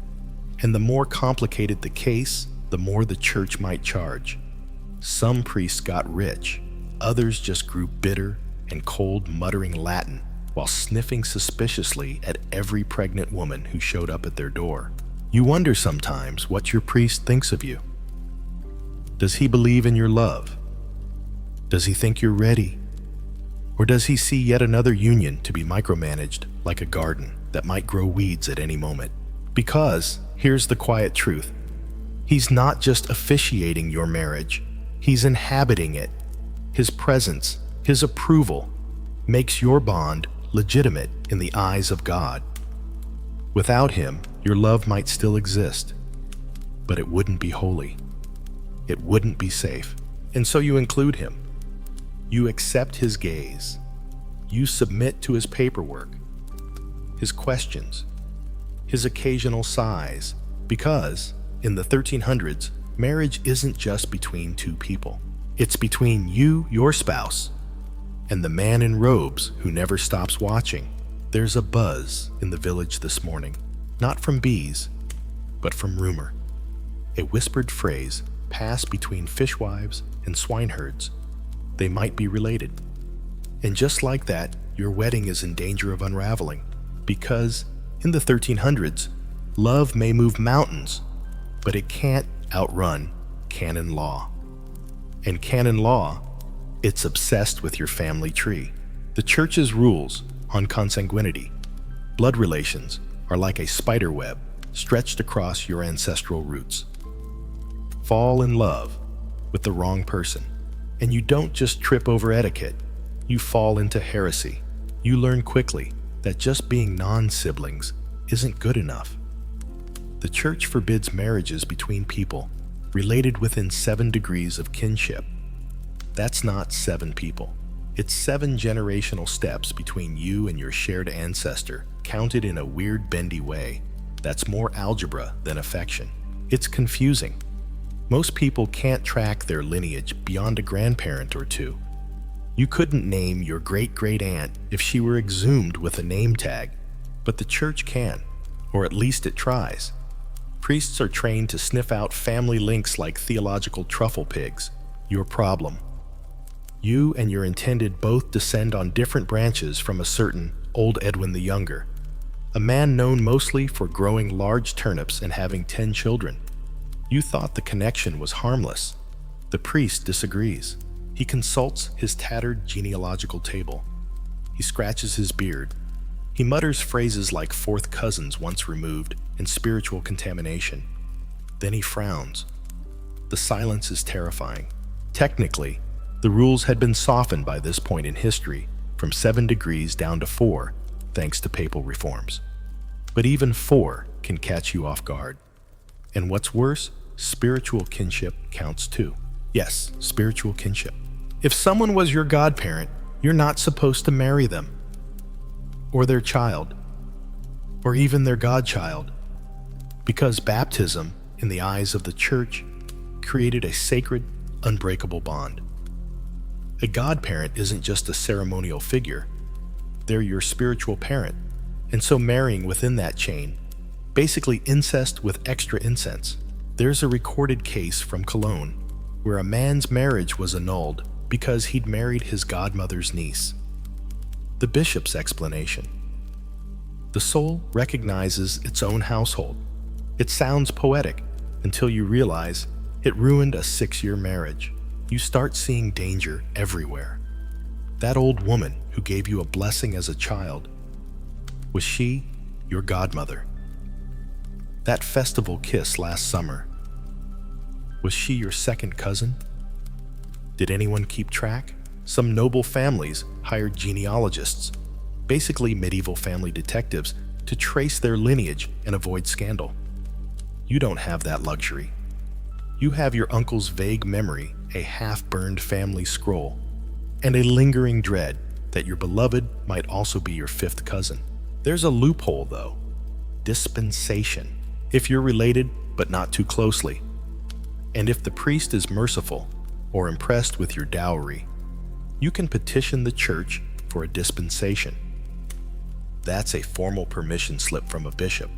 And the more complicated the case, the more the church might charge. Some priests got rich, others just grew bitter and cold, muttering Latin while sniffing suspiciously at every pregnant woman who showed up at their door. You wonder sometimes what your priest thinks of you. Does he believe in your love? Does he think you're ready? Or does he see yet another union to be micromanaged like a garden that might grow weeds at any moment? Because, here's the quiet truth, he's not just officiating your marriage, he's inhabiting it. His presence, his approval, makes your bond legitimate in the eyes of God. Without him, your love might still exist, but it wouldn't be holy. It wouldn't be safe. And so you include him. You accept his gaze. You submit to his paperwork, his questions, his occasional sighs, because in the 1300s, marriage isn't just between two people. It's between you, your spouse, and the man in robes who never stops watching. There's a buzz in the village this morning, not from bees, but from rumor. A whispered phrase passed between fishwives and swineherds. They might be related. And just like that, your wedding is in danger of unraveling, because in the 1300s, love may move mountains, but it can't outrun canon law. And canon law, it's obsessed with your family tree. The church's rules on consanguinity, blood relations, are like a spider web stretched across your ancestral roots. Fall in love with the wrong person, and you don't just trip over etiquette, you fall into heresy. You learn quickly that just being non-siblings isn't good enough. The church forbids marriages between people related within 7 degrees of kinship. That's not 7 people. It's 7 generational steps between you and your shared ancestor, counted in a weird bendy way that's more algebra than affection. It's confusing. Most people can't track their lineage beyond a grandparent or two. You couldn't name your great-great-aunt if she were exhumed with a name tag, but the church can, or at least it tries. Priests are trained to sniff out family links like theological truffle pigs. Your problem. You and your intended both descend on different branches from a certain old Edwin the Younger, a man known mostly for growing large turnips and having 10 children. You thought the connection was harmless. The priest disagrees. He consults his tattered genealogical table. He scratches his beard. He mutters phrases like fourth cousins once removed and spiritual contamination. Then he frowns. The silence is terrifying. Technically, the rules had been softened by this point in history, from 7 degrees down to 4, thanks to papal reforms. But even 4 can catch you off guard. And what's worse, spiritual kinship counts too. Yes, spiritual kinship. If someone was your godparent, you're not supposed to marry them, or their child, or even their godchild, because baptism, in the eyes of the church, created a sacred, unbreakable bond. A godparent isn't just a ceremonial figure. They're your spiritual parent, and so marrying within that chain, basically incest with extra incense. There's a recorded case from Cologne where a man's marriage was annulled because he'd married his godmother's niece. The bishop's explanation. The soul recognizes its own household. It sounds poetic until you realize it ruined a 6-year marriage. You start seeing danger everywhere. That old woman who gave you a blessing as a child, was she your godmother? That festival kiss last summer, was she your second cousin? Did anyone keep track? Some noble families hired genealogists, basically medieval family detectives, to trace their lineage and avoid scandal. You don't have that luxury. You have your uncle's vague memory, a half-burned family scroll, and a lingering dread that your beloved might also be your 5th cousin. There's a loophole, though. Dispensation. If you're related, but not too closely. And if the priest is merciful or impressed with your dowry, you can petition the church for a dispensation. That's a formal permission slip from a bishop,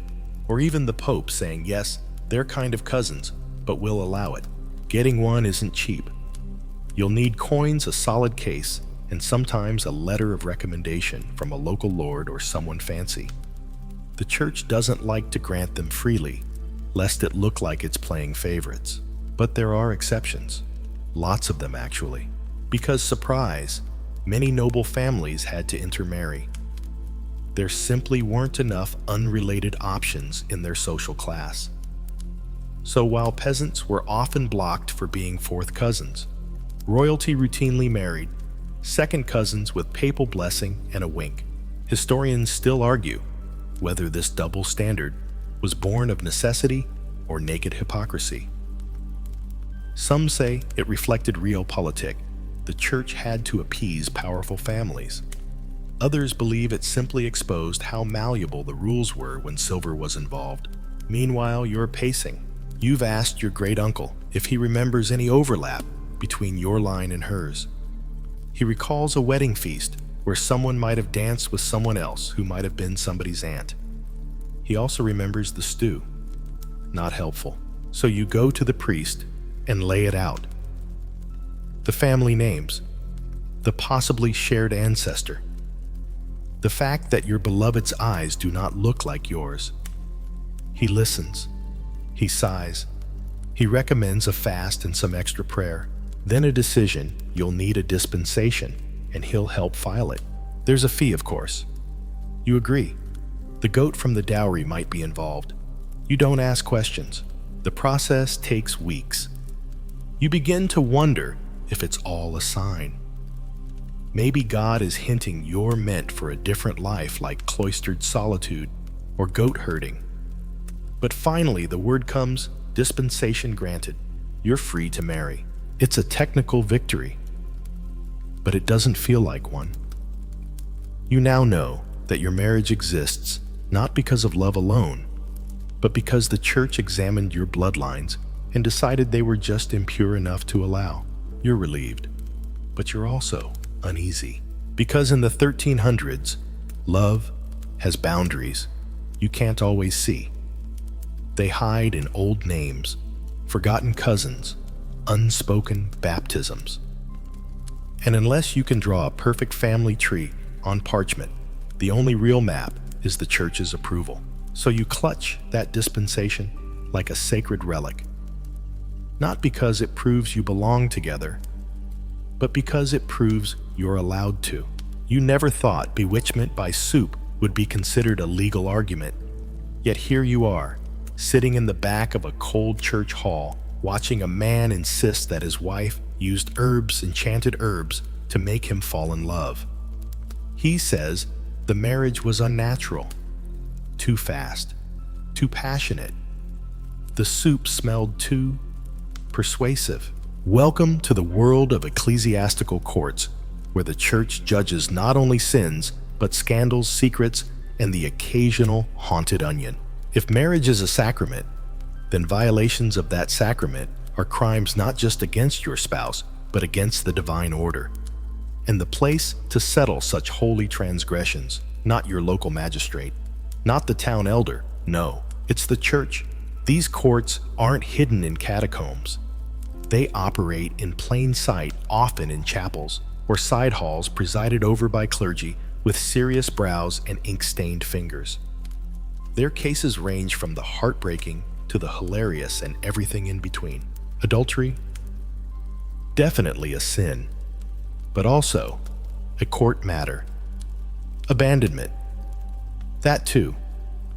or even the Pope saying, yes, they're kind of cousins, but we'll allow it. Getting one isn't cheap. You'll need coins, a solid case, and sometimes a letter of recommendation from a local lord or someone fancy. The church doesn't like to grant them freely, lest it look like it's playing favorites. But there are exceptions. Lots of them, actually. Because, surprise, many noble families had to intermarry. There simply weren't enough unrelated options in their social class. So while peasants were often blocked for being 4th cousins, royalty routinely married 2nd cousins with papal blessing and a wink. Historians still argue whether this double standard was born of necessity or naked hypocrisy. Some say it reflected realpolitik. The church had to appease powerful families. Others believe it simply exposed how malleable the rules were when silver was involved. Meanwhile, you're pacing. You've asked your great-uncle if he remembers any overlap between your line and hers. He recalls a wedding feast where someone might have danced with someone else who might have been somebody's aunt. He also remembers the stew. Not helpful. So you go to the priest and lay it out. The family names, the possibly shared ancestor, the fact that your beloved's eyes do not look like yours. He listens. He sighs. He recommends a fast and some extra prayer. Then a decision: you'll need a dispensation, and he'll help file it. There's a fee, of course. You agree. The goat from the dowry might be involved. You don't ask questions. The process takes weeks. You begin to wonder if it's all a sign. Maybe God is hinting you're meant for a different life, like cloistered solitude or goat herding. But finally, the word comes, dispensation granted. You're free to marry. It's a technical victory, but it doesn't feel like one. You now know that your marriage exists not because of love alone, but because the church examined your bloodlines and decided they were just impure enough to allow. You're relieved, but you're also uneasy. Because in the 1300s, love has boundaries you can't always see. They hide in old names, forgotten cousins, unspoken baptisms. And unless you can draw a perfect family tree on parchment, the only real map is the church's approval. So you clutch that dispensation like a sacred relic, not because it proves you belong together, but because it proves you're allowed to. You never thought bewitchment by soup would be considered a legal argument, yet here you are, sitting in the back of a cold church hall, watching a man insist that his wife used enchanted herbs, to make him fall in love. He says the marriage was unnatural, too fast, too passionate. The soup smelled too persuasive. Welcome to the world of ecclesiastical courts, where the church judges not only sins, but scandals, secrets, and the occasional haunted onion. If marriage is a sacrament, then violations of that sacrament are crimes not just against your spouse, but against the divine order. And the place to settle such holy transgressions, not your local magistrate, not the town elder, no, it's the church. These courts aren't hidden in catacombs. They operate in plain sight, often in chapels or side halls presided over by clergy with serious brows and ink-stained fingers. Their cases range from the heartbreaking to the hilarious and everything in between. Adultery? Definitely a sin, but also a court matter. Abandonment? That too.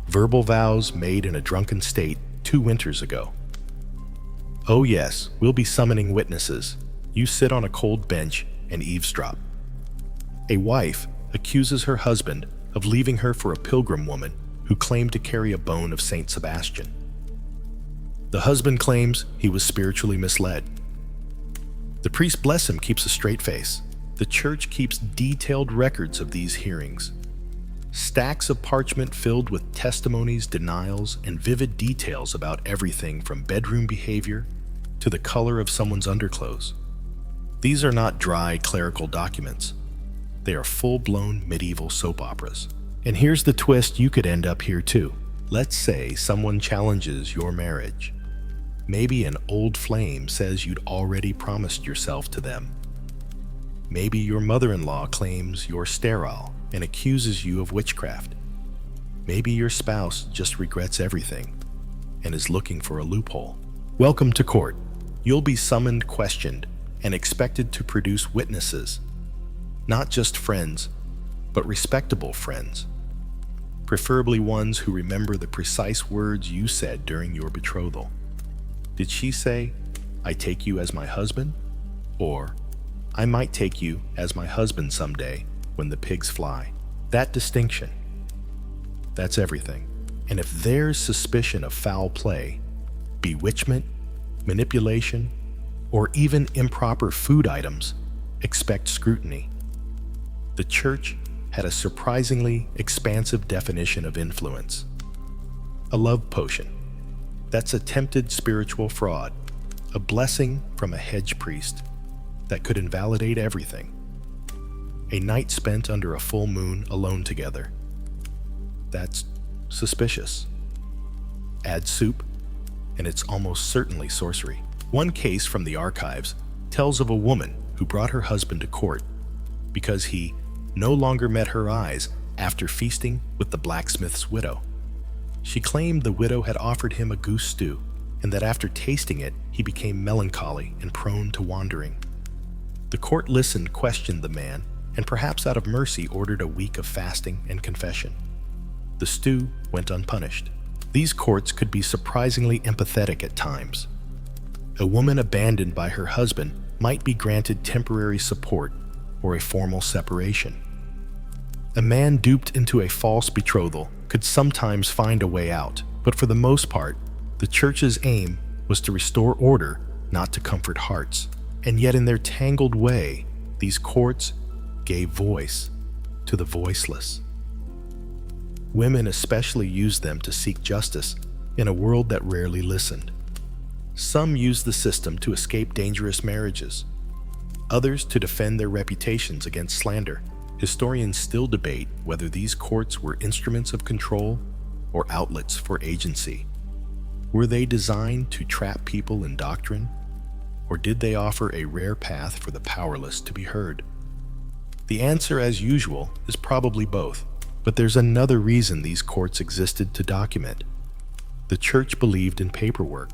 Verbal vows made in a drunken state 2 winters ago. Oh yes, we'll be summoning witnesses. You sit on a cold bench and eavesdrop. A wife accuses her husband of leaving her for a pilgrim woman who claimed to carry a bone of Saint Sebastian. The husband claims he was spiritually misled. The priest, bless him, keeps a straight face. The church keeps detailed records of these hearings. Stacks of parchment filled with testimonies, denials, and vivid details about everything from bedroom behavior to the color of someone's underclothes. These are not dry clerical documents. They are full-blown medieval soap operas. And here's the twist: you could end up here too. Let's say someone challenges your marriage. Maybe an old flame says you'd already promised yourself to them. Maybe your mother-in-law claims you're sterile and accuses you of witchcraft. Maybe your spouse just regrets everything and is looking for a loophole. Welcome to court. You'll be summoned, questioned, and expected to produce witnesses. Not just friends, but respectable friends. Preferably ones who remember the precise words you said during your betrothal. Did she say, "I take you as my husband"? Or, "I might take you as my husband someday when the pigs fly"? That distinction, that's everything. And if there's suspicion of foul play, bewitchment, manipulation, or even improper food items, expect scrutiny. The church had a surprisingly expansive definition of influence. A love potion. That's attempted spiritual fraud, a blessing from a hedge priest that could invalidate everything. A night spent under a full moon alone together. That's suspicious. Add soup, and it's almost certainly sorcery. One case from the archives tells of a woman who brought her husband to court because he no longer met her eyes after feasting with the blacksmith's widow. She claimed the widow had offered him a goose stew, and that after tasting it, he became melancholy and prone to wandering. The court listened, questioned the man, and perhaps out of mercy ordered a week of fasting and confession. The stew went unpunished. These courts could be surprisingly empathetic at times. A woman abandoned by her husband might be granted temporary support or a formal separation. A man duped into a false betrothal could sometimes find a way out, but for the most part, the church's aim was to restore order, not to comfort hearts. And yet in their tangled way, these courts gave voice to the voiceless. Women especially used them to seek justice in a world that rarely listened. Some used the system to escape dangerous marriages, others to defend their reputations against slander. Historians still debate whether these courts were instruments of control or outlets for agency. Were they designed to trap people in doctrine, or did they offer a rare path for the powerless to be heard? The answer, as usual, is probably both, but there's another reason these courts existed to document. The church believed in paperwork,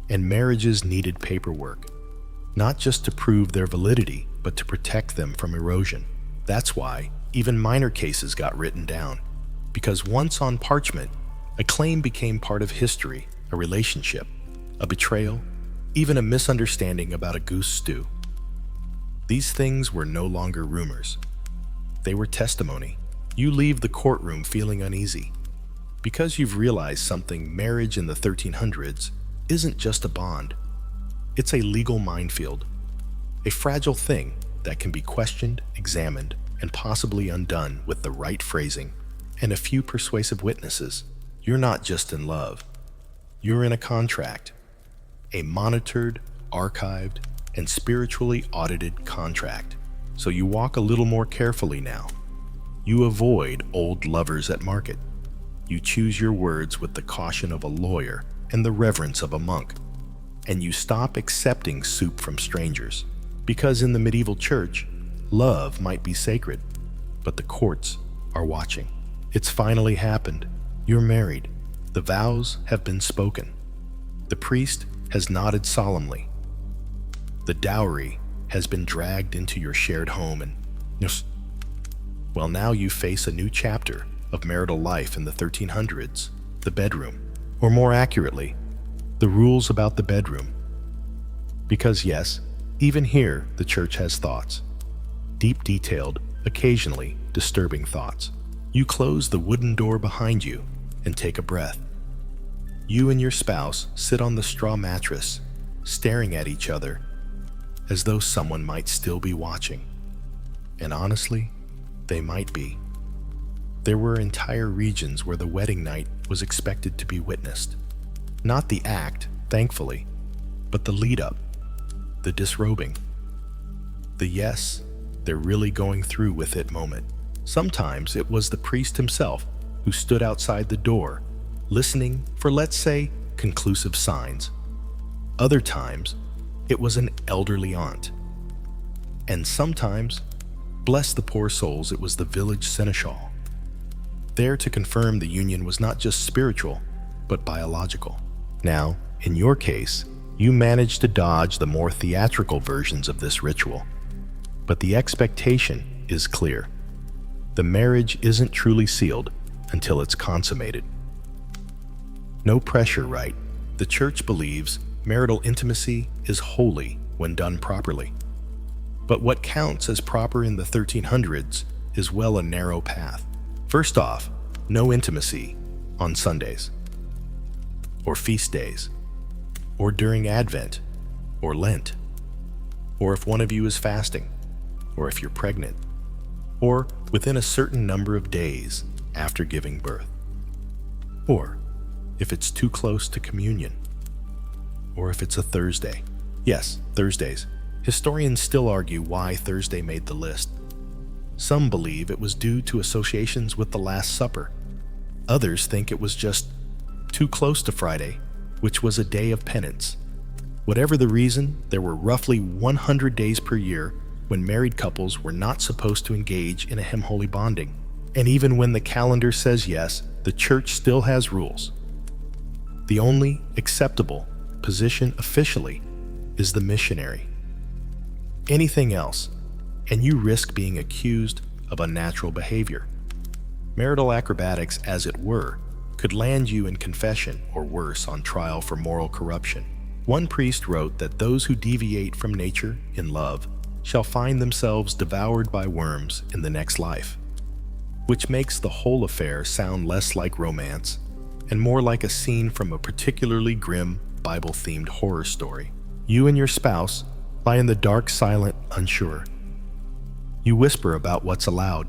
and marriages needed paperwork, not just to prove their validity, but to protect them from erosion. That's why even minor cases got written down, because once on parchment, a claim became part of history, a relationship, a betrayal, even a misunderstanding about a goose stew. These things were no longer rumors. They were testimony. You leave the courtroom feeling uneasy, because you've realized something. Marriage in the 1300s isn't just a bond. It's a legal minefield, a fragile thing that can be questioned, examined, and possibly undone with the right phrasing and a few persuasive witnesses. You're not just in love. You're in a contract, a monitored, archived, and spiritually audited contract. So you walk a little more carefully now. You avoid old lovers at market. You choose your words with the caution of a lawyer and the reverence of a monk. And you stop accepting soup from strangers. Because in the medieval church, love might be sacred, but the courts are watching. It's finally happened. You're married. The vows have been spoken. The priest has nodded solemnly. The dowry has been dragged into your shared home, and well, now you face a new chapter of marital life in the 1300s, the bedroom, or more accurately, the rules about the bedroom. Because yes, even here the church has thoughts, deep detailed, occasionally disturbing thoughts. You close the wooden door behind you and take a breath. You and your spouse sit on the straw mattress, staring at each other as though someone might still be watching. And honestly, they might be. There were entire regions where the wedding night was expected to be witnessed. Not the act, thankfully, but the lead up, the disrobing, the yes, they're really going through with it moment. Sometimes it was the priest himself who stood outside the door, listening for, let's say, conclusive signs. Other times, it was an elderly aunt. And sometimes, bless the poor souls, it was the village seneschal, there to confirm the union was not just spiritual, but biological. Now, in your case, you managed to dodge the more theatrical versions of this ritual. But the expectation is clear. The marriage isn't truly sealed until it's consummated. No pressure, right? The church believes marital intimacy is holy when done properly. But what counts as proper in the 1300s is well a narrow path. First off, no intimacy on Sundays, or feast days, or during Advent, or Lent, or if one of you is fasting, or if you're pregnant, or within a certain number of days after giving birth, or if it's too close to communion, or if it's a Thursday. Yes, Thursdays. Historians still argue why Thursday made the list. Some believe it was due to associations with the Last Supper. Others think it was just too close to Friday, which was a day of penance. Whatever the reason, there were roughly 100 days per year when married couples were not supposed to engage in a hymn-holy bonding. And even when the calendar says yes, the church still has rules. The only acceptable position officially is the missionary. Anything else, and you risk being accused of unnatural behavior. Marital acrobatics, as it were, could land you in confession or worse, on trial for moral corruption. One priest wrote that those who deviate from nature in love shall find themselves devoured by worms in the next life, which makes the whole affair sound less like romance and more like a scene from a particularly grim Bible-themed horror story. You and your spouse lie in the dark, silent, unsure. You whisper about what's allowed.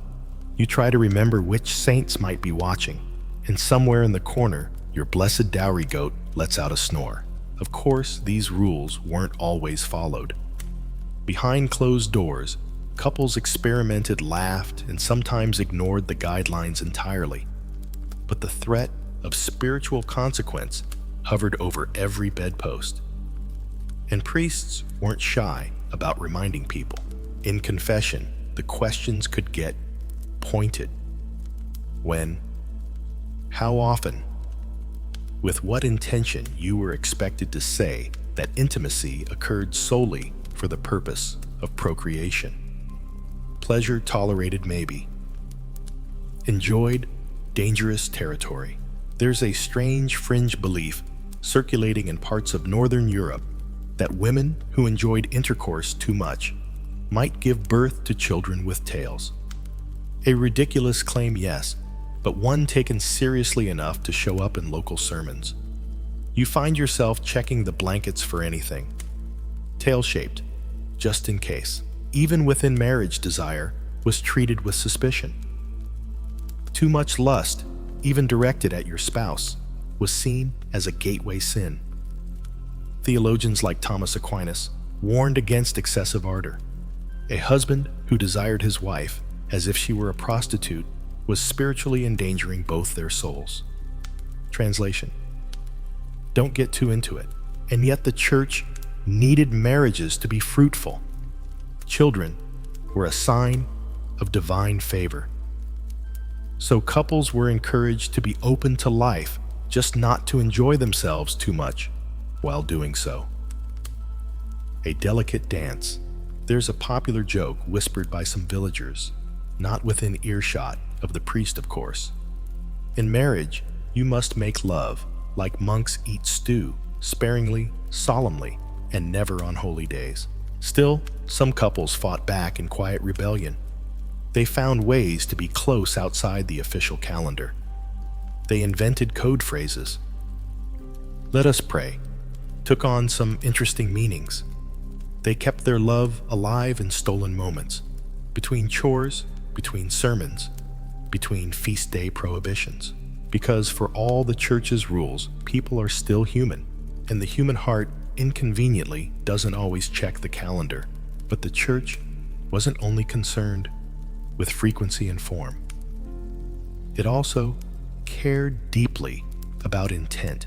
You try to remember which saints might be watching, and somewhere in the corner, your blessed dowry goat lets out a snore. Of course, these rules weren't always followed. Behind closed doors, couples experimented, laughed, and sometimes ignored the guidelines entirely. But the threat of spiritual consequence hovered over every bedpost. And priests weren't shy about reminding people. In confession, the questions could get pointed. When? How often? With what intention you were expected to say that intimacy occurred solely for the purpose of procreation. Pleasure tolerated, maybe. Enjoyed, dangerous territory. There's a strange fringe belief circulating in parts of Northern Europe that women who enjoyed intercourse too much might give birth to children with tails. A ridiculous claim, yes, but one taken seriously enough to show up in local sermons. You find yourself checking the blankets for anything. Tail-shaped, just in case. Even within marriage, desire was treated with suspicion. Too much lust, even directed at your spouse, was seen as a gateway sin. Theologians like Thomas Aquinas warned against excessive ardor. A husband who desired his wife as if she were a prostitute was spiritually endangering both their souls. Translation: don't get too into it. And yet the church needed marriages to be fruitful. Children were a sign of divine favor. So couples were encouraged to be open to life, just not to enjoy themselves too much while doing so. A delicate dance. There's a popular joke whispered by some villagers, not within earshot of the priest, of course. In marriage, you must make love like monks eat stew, sparingly, solemnly, and never on holy days. Still, some couples fought back in quiet rebellion. They found ways to be close outside the official calendar. They invented code phrases. Let us pray took on some interesting meanings. They kept their love alive in stolen moments, between chores, between sermons, between feast day prohibitions. Because for all the church's rules, people are still human, and the human heart inconveniently doesn't always check the calendar. But the church wasn't only concerned with frequency and form. It also cared deeply about intent.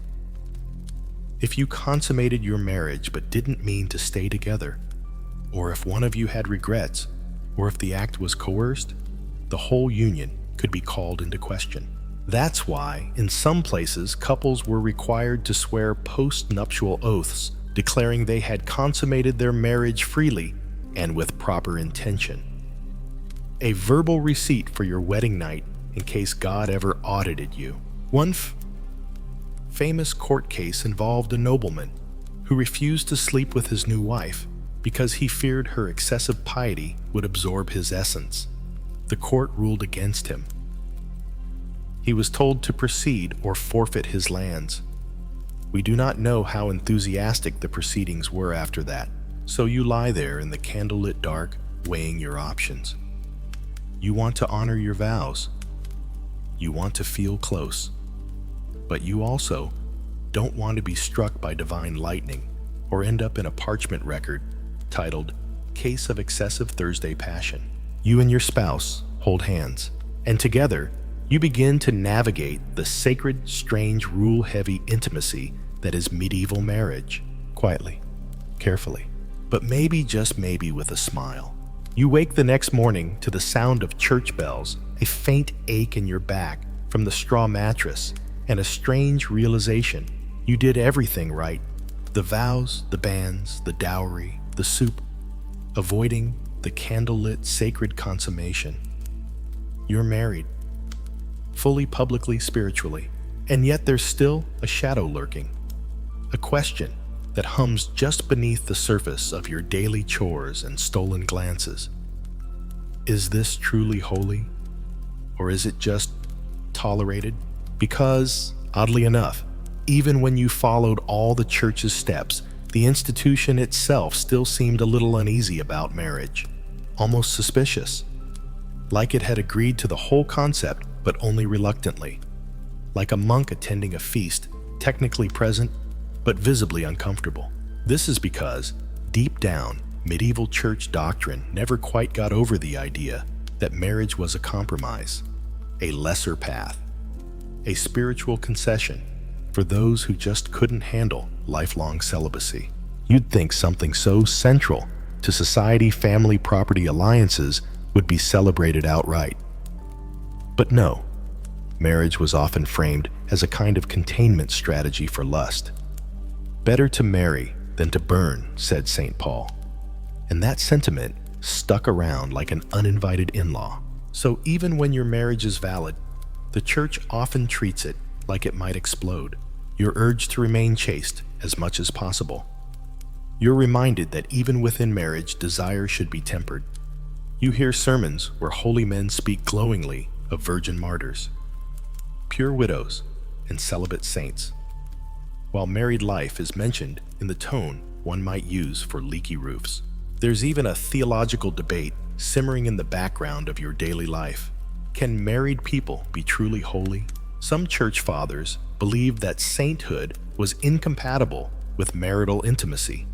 If you consummated your marriage but didn't mean to stay together, or if one of you had regrets, or if the act was coerced, the whole union could be called into question. That's why, in some places, couples were required to swear post-nuptial oaths, declaring they had consummated their marriage freely and with proper intention. A verbal receipt for your wedding night in case God ever audited you. One famous court case involved a nobleman who refused to sleep with his new wife because he feared her excessive piety would absorb his essence. The court ruled against him. He was told to proceed or forfeit his lands. We do not know how enthusiastic the proceedings were after that, so you lie there in the candlelit dark, weighing your options. You want to honor your vows. You want to feel close. But you also don't want to be struck by divine lightning or end up in a parchment record titled Case of Excessive Thursday Passion. You and your spouse hold hands, and together you begin to navigate the sacred, strange, rule-heavy intimacy that is medieval marriage, quietly, carefully, but maybe, just maybe, with a smile. You wake the next morning to the sound of church bells, a faint ache in your back from the straw mattress, and a strange realization you did everything right. The vows, the banns, the dowry, the soup, avoiding the candlelit sacred consummation. You're married, fully, publicly, spiritually, and yet there's still a shadow lurking, a question that hums just beneath the surface of your daily chores and stolen glances. Is this truly holy? Or is it just tolerated? Because, oddly enough, even when you followed all the church's steps, the institution itself still seemed a little uneasy about marriage, almost suspicious. Like it had agreed to the whole concept, but only reluctantly. Like a monk attending a feast, technically present, but visibly uncomfortable. This is because, deep down, medieval church doctrine never quite got over the idea that marriage was a compromise, a lesser path, a spiritual concession for those who just couldn't handle lifelong celibacy. You'd think something so central to society family property alliances would be celebrated outright. But no, marriage was often framed as a kind of containment strategy for lust. Better to marry than to burn, said St. Paul. And that sentiment stuck around like an uninvited in-law. So even when your marriage is valid, the church often treats it like it might explode. You're urged to remain chaste as much as possible. You're reminded that even within marriage, desire should be tempered. You hear sermons where holy men speak glowingly of virgin martyrs, pure widows, and celibate saints, while married life is mentioned in the tone one might use for leaky roofs. There's even a theological debate simmering in the background of your daily life. Can married people be truly holy? Some church fathers believed that sainthood was incompatible with marital intimacy.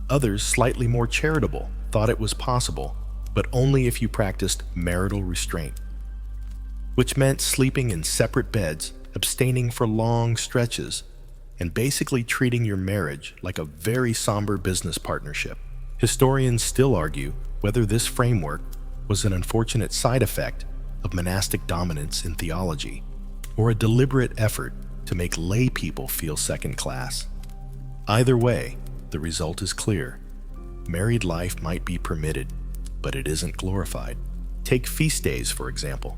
Others, slightly more charitable, thought it was possible, but only if you practiced marital restraint, which meant sleeping in separate beds, abstaining for long stretches, and basically treating your marriage like a very somber business partnership. Historians still argue whether this framework was an unfortunate side effect of monastic dominance in theology, or a deliberate effort to make lay people feel second class. Either way, the result is clear. Married life might be permitted, but it isn't glorified. Take feast days, for example.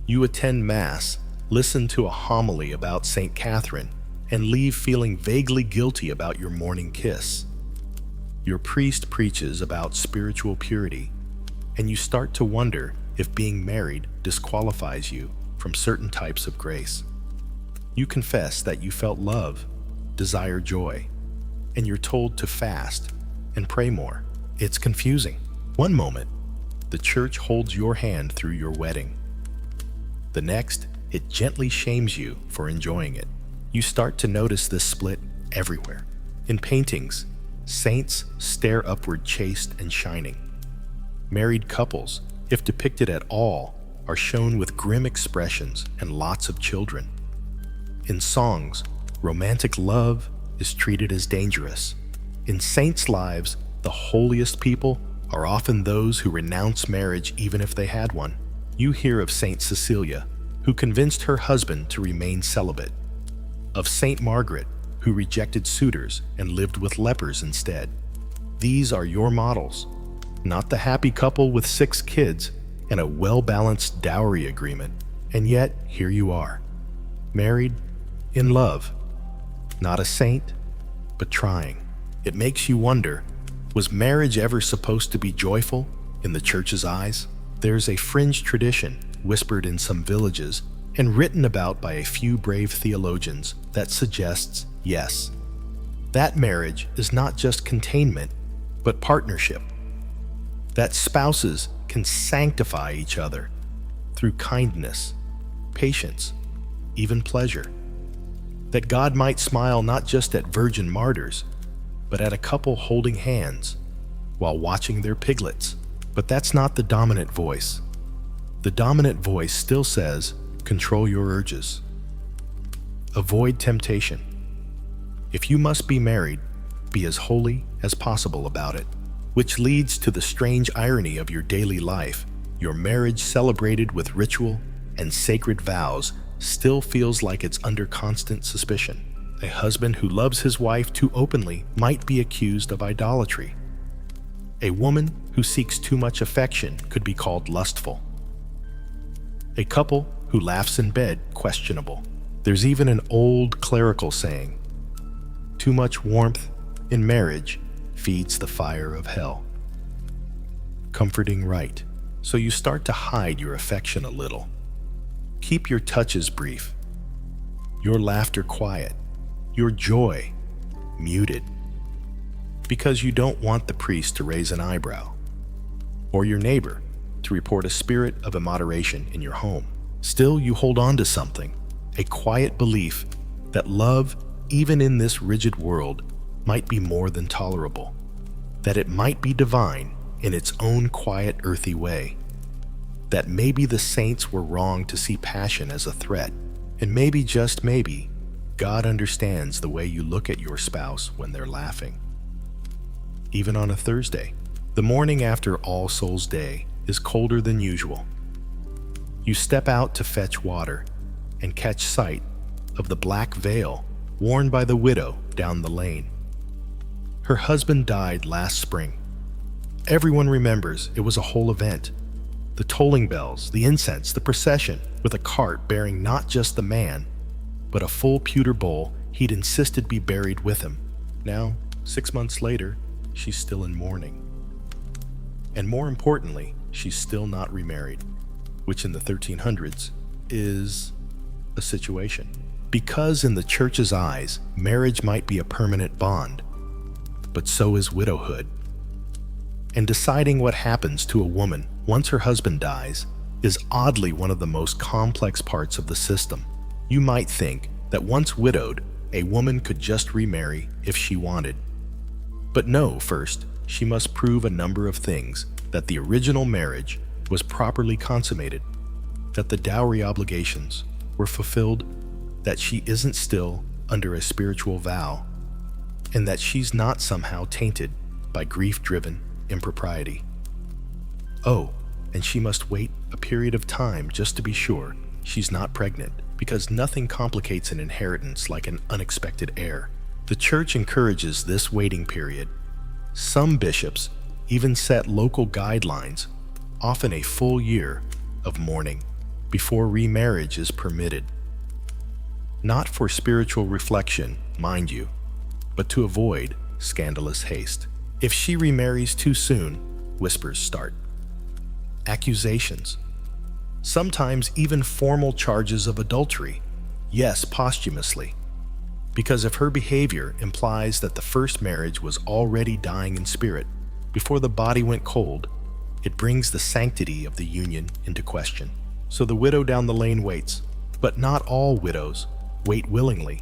You attend Mass, listen to a homily about St. Catherine, and leave feeling vaguely guilty about your morning kiss. Your priest preaches about spiritual purity, and you start to wonder if being married disqualifies you from certain types of grace. You confess that you felt love, desire joy, and you're told to fast and pray more. It's confusing. One moment, the church holds your hand through your wedding. The next, it gently shames you for enjoying it. You start to notice this split everywhere. In paintings, saints stare upward chaste and shining. Married couples, if depicted at all, are shown with grim expressions and lots of children. In songs, romantic love is treated as dangerous. In saints' lives, the holiest people are often those who renounce marriage even if they had one. You hear of Saint Cecilia, who convinced her husband to remain celibate, of Saint Margaret, who rejected suitors and lived with lepers instead. These are your models, not the happy couple with 6 kids and a well-balanced dowry agreement. And yet, here you are, married, in love, not a saint, but trying. It makes you wonder, was marriage ever supposed to be joyful in the church's eyes? There's a fringe tradition, whispered in some villages and written about by a few brave theologians, that suggests, yes, that marriage is not just containment, but partnership. That spouses can sanctify each other through kindness, patience, even pleasure. That God might smile not just at virgin martyrs, but at a couple holding hands while watching their piglets. But that's not the dominant voice. The dominant voice still says, control your urges. Avoid temptation. If you must be married, be as holy as possible about it. Which leads to the strange irony of your daily life. Your marriage, celebrated with ritual and sacred vows, still feels like it's under constant suspicion. A husband who loves his wife too openly might be accused of idolatry. A woman who seeks too much affection could be called lustful. A couple who laughs in bed, questionable. There's even an old clerical saying, Too much warmth in marriage feeds the fire of hell. Comforting right, so you start to hide your affection a little. Keep your touches brief, your laughter quiet, your joy muted, because you don't want the priest to raise an eyebrow, or your neighbor to report a spirit of immoderation in your home. Still, you hold on to something, a quiet belief that love, even in this rigid world, might be more than tolerable, that it might be divine in its own quiet, earthy way, that maybe the saints were wrong to see passion as a threat, and maybe, just maybe, God understands the way you look at your spouse when they're laughing. Even on a Thursday, the morning after All Souls' Day is colder than usual. You step out to fetch water and catch sight of the black veil worn by the widow down the lane. Her husband died last spring. Everyone remembers it was a whole event. The tolling bells, the incense, the procession, with a cart bearing not just the man, but a full pewter bowl he'd insisted be buried with him. Now, 6 months later, she's still in mourning. And more importantly, she's still not remarried, which in the 1300s is a situation. Because in the church's eyes, marriage might be a permanent bond, but so is widowhood. And deciding what happens to a woman once her husband dies is oddly one of the most complex parts of the system. You might think that once widowed, a woman could just remarry if she wanted. But no, first, she must prove a number of things: that the original marriage was properly consummated, that the dowry obligations were fulfilled, that she isn't still under a spiritual vow, and that she's not somehow tainted by grief-driven impropriety. Oh, and she must wait a period of time just to be sure she's not pregnant, because nothing complicates an inheritance like an unexpected heir. The church encourages this waiting period. Some bishops even set local guidelines, often a full year of mourning, before remarriage is permitted. Not for spiritual reflection, mind you, but to avoid scandalous haste. If she remarries too soon, whispers start. Accusations. Sometimes even formal charges of adultery, yes, posthumously, because if her behavior implies that the first marriage was already dying in spirit before the body went cold, it brings the sanctity of the union into question. So the widow down the lane waits, but not all widows wait willingly.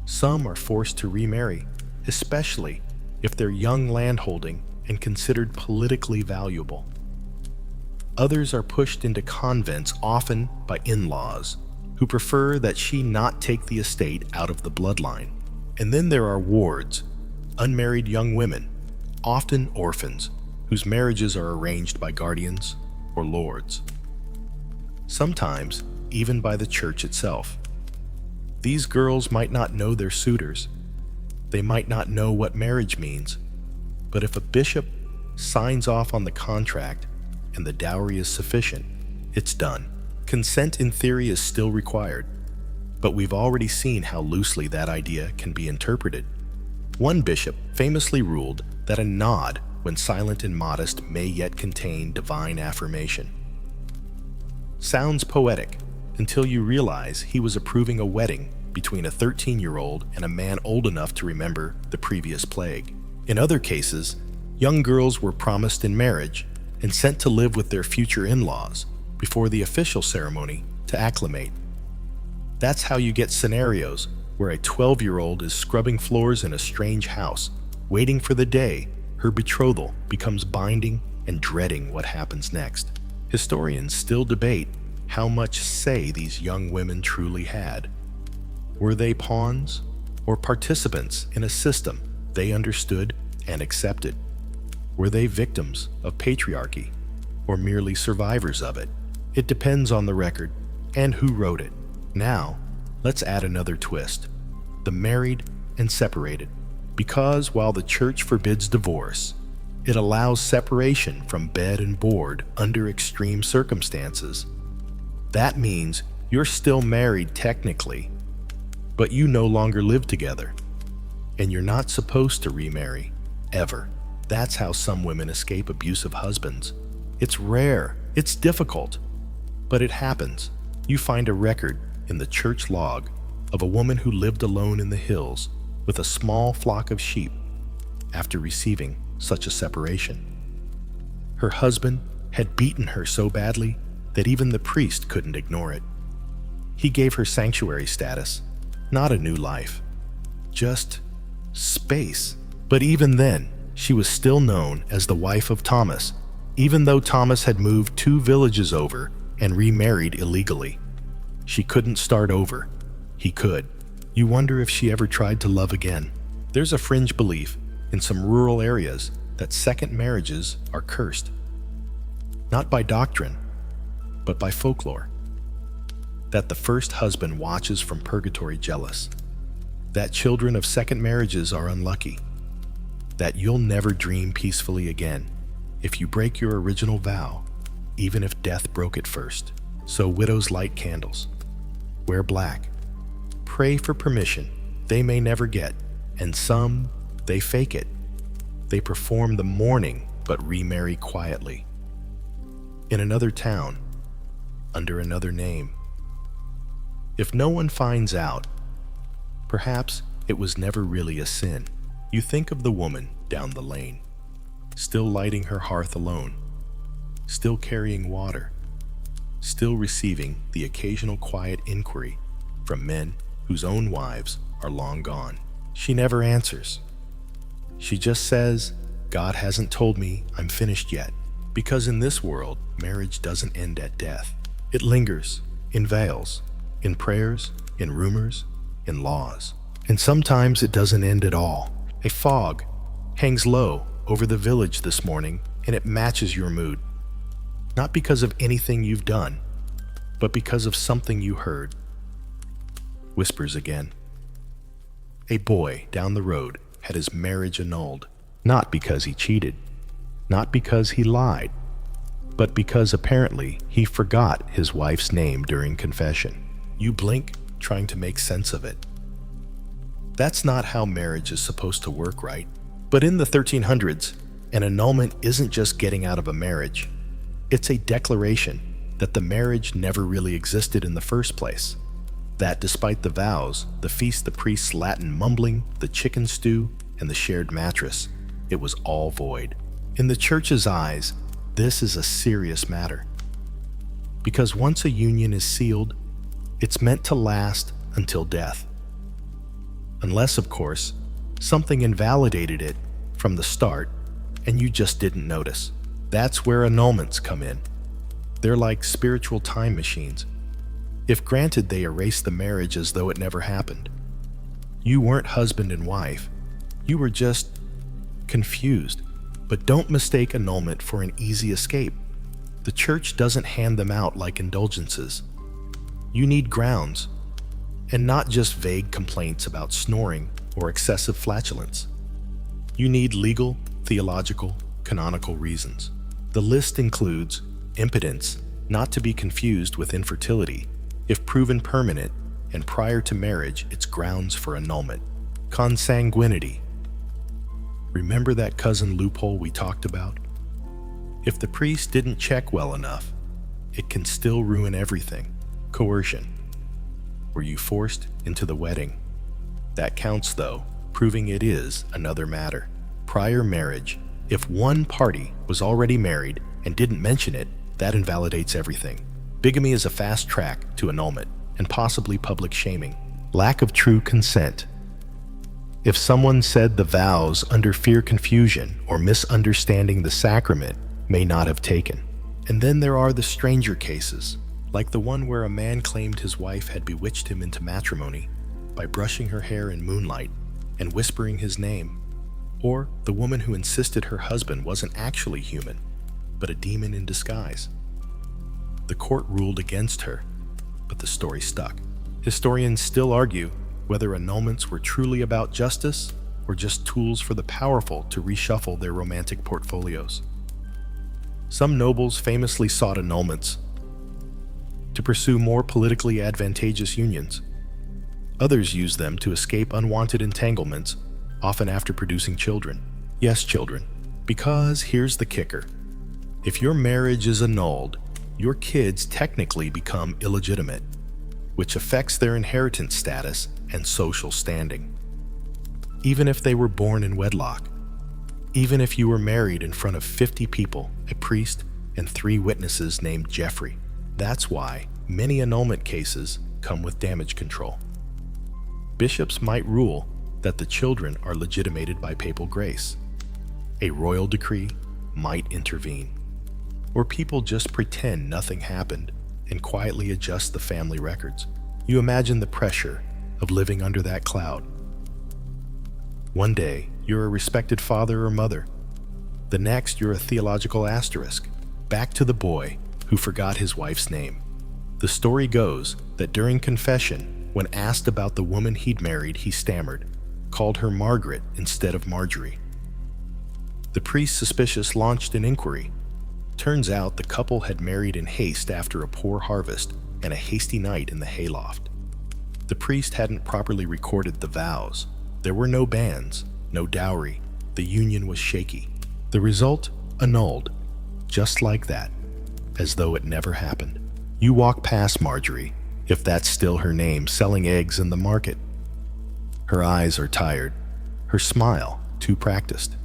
Some are forced to remarry, especially if they're young landholding and considered politically valuable. Others are pushed into convents, often by in-laws, who prefer that she not take the estate out of the bloodline. And then there are wards, unmarried young women, often orphans, whose marriages are arranged by guardians or lords. Sometimes even by the church itself. These girls might not know their suitors. They might not know what marriage means. But if a bishop signs off on the contract and the dowry is sufficient, it's done. Consent in theory is still required, but we've already seen how loosely that idea can be interpreted. One bishop famously ruled that a nod, when silent and modest, may yet contain divine affirmation. Sounds poetic until you realize he was approving a wedding between a 13-year-old and a man old enough to remember the previous plague. In other cases, young girls were promised in marriage and sent to live with their future in-laws before the official ceremony to acclimate. That's how you get scenarios where a 12-year-old is scrubbing floors in a strange house, waiting for the day her betrothal becomes binding and dreading what happens next. Historians still debate how much say these young women truly had. Were they pawns or participants in a system they understood and accepted? Were they victims of patriarchy or merely survivors of it? It depends on the record and who wrote it. Now, let's add another twist: the married and separated. Because while the church forbids divorce, it allows separation from bed and board under extreme circumstances. That means you're still married technically, but you no longer live together. And you're not supposed to remarry, ever. That's how some women escape abusive husbands. It's rare, it's difficult, but it happens. You find a record in the church log of a woman who lived alone in the hills with a small flock of sheep after receiving such a separation. Her husband had beaten her so badly that even the priest couldn't ignore it. He gave her sanctuary status, not a new life, just space. But even then, she was still known as the wife of Thomas, even though Thomas had moved 2 villages over and remarried illegally. She couldn't start over. He could. You wonder if she ever tried to love again. There's a fringe belief in some rural areas that second marriages are cursed. Not by doctrine, but by folklore. That the first husband watches from purgatory jealous. That children of second marriages are unlucky. That you'll never dream peacefully again if you break your original vow, even if death broke it first. So widows light candles, wear black, pray for permission they may never get, and some, they fake it. They perform the mourning but remarry quietly. In another town, under another name. If no one finds out, perhaps it was never really a sin. You think of the woman down the lane, still lighting her hearth alone, still carrying water, still receiving the occasional quiet inquiry from men whose own wives are long gone. She never answers. She just says, "God hasn't told me I'm finished yet." Because in this world, marriage doesn't end at death. It lingers in veils, in prayers, in rumors, in laws. And sometimes it doesn't end at all. A fog hangs low over the village this morning, and it matches your mood. Not because of anything you've done, but because of something you heard. Whispers again. A boy down the road had his marriage annulled, not because he cheated, not because he lied, but because apparently he forgot his wife's name during confession. You blink, trying to make sense of it. That's not how marriage is supposed to work, right? But in the 1300s, an annulment isn't just getting out of a marriage. It's a declaration that the marriage never really existed in the first place. That despite the vows, the feast, the priest's Latin mumbling, the chicken stew, and the shared mattress, it was all void. In the church's eyes, this is a serious matter. Because once a union is sealed, it's meant to last until death. Unless, of course, something invalidated it from the start and you just didn't notice. That's where annulments come in. They're like spiritual time machines. If granted, they erase the marriage as though it never happened. You weren't husband and wife. You were just confused. But don't mistake annulment for an easy escape. The church doesn't hand them out like indulgences. You need grounds, and not just vague complaints about snoring or excessive flatulence. You need legal, theological, canonical reasons. The list includes impotence, not to be confused with infertility, if proven permanent and prior to marriage, it's grounds for annulment. Consanguinity. Remember that cousin loophole we talked about? If the priest didn't check well enough, it can still ruin everything. Coercion. Were you forced into the wedding? That counts though, proving it is another matter. Prior marriage. If one party was already married and didn't mention it, that invalidates everything. Bigamy is a fast track to annulment and possibly public shaming. Lack of true consent. If someone said the vows under fear confusion or misunderstanding the sacrament may not have taken. And then there are the stranger cases, like the one where a man claimed his wife had bewitched him into matrimony by brushing her hair in moonlight and whispering his name, or the woman who insisted her husband wasn't actually human, but a demon in disguise. The court ruled against her, but the story stuck. Historians still argue whether annulments were truly about justice or just tools for the powerful to reshuffle their romantic portfolios. Some nobles famously sought annulments to pursue more politically advantageous unions. Others used them to escape unwanted entanglements often after producing children. Yes, children. Because here's the kicker. If your marriage is annulled, your kids technically become illegitimate, which affects their inheritance status and social standing. Even if they were born in wedlock, even if you were married in front of 50 people, a priest, and 3 witnesses named Jeffrey. That's why many annulment cases come with damage control. Bishops might rule that the children are legitimated by papal grace. A royal decree might intervene. Or people just pretend nothing happened and quietly adjust the family records. You imagine the pressure of living under that cloud. One day, you're a respected father or mother. The next, you're a theological asterisk, back to the boy who forgot his wife's name. The story goes that during confession, when asked about the woman he'd married, he stammered, called her Margaret instead of Marjorie. The priest, suspicious, launched an inquiry. Turns out the couple had married in haste after a poor harvest and a hasty night in the hayloft. The priest hadn't properly recorded the vows. There were no banns, no dowry. The union was shaky. The result? Annulled. Just like that, as though it never happened. You walk past Marjorie, if that's still her name, selling eggs in the market. Her eyes are tired, her smile too practiced.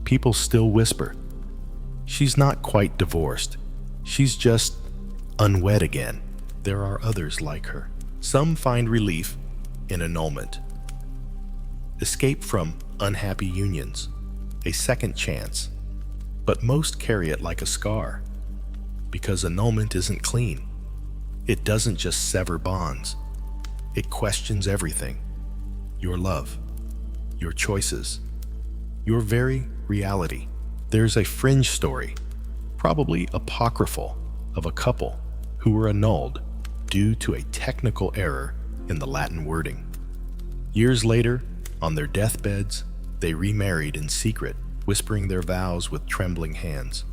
People still whisper, she's not quite divorced. She's just unwed again. There are others like her. Some find relief in annulment. Escape from unhappy unions, a second chance. But most carry it like a scar, because annulment isn't clean. It doesn't just sever bonds. It questions everything. Your love, your choices, your very reality. There's a fringe story, probably apocryphal, of a couple who were annulled due to a technical error in the Latin wording. Years later, on their deathbeds, they remarried in secret, whispering their vows with trembling hands.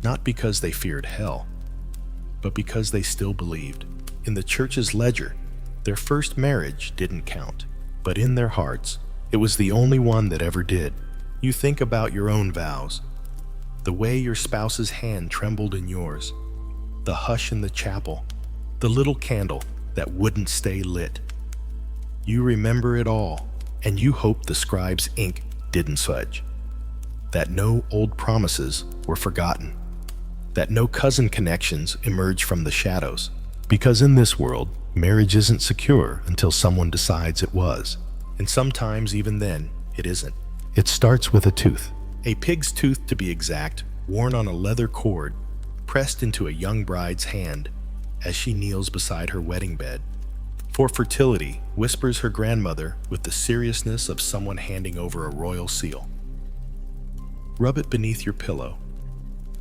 Not because they feared hell, but because they still believed. In the church's ledger, their first marriage didn't count, but in their hearts, it was the only one that ever did. You think about your own vows, the way your spouse's hand trembled in yours, the hush in the chapel, the little candle that wouldn't stay lit. You remember it all, and you hope the scribe's ink didn't smudge, that no old promises were forgotten, that no cousin connections emerge from the shadows. Because in this world, marriage isn't secure until someone decides it was, and sometimes even then, it isn't. It starts with a tooth, a pig's tooth to be exact, worn on a leather cord, pressed into a young bride's hand as she kneels beside her wedding bed. For fertility, whispers her grandmother with the seriousness of someone handing over a royal seal. Rub it beneath your pillow.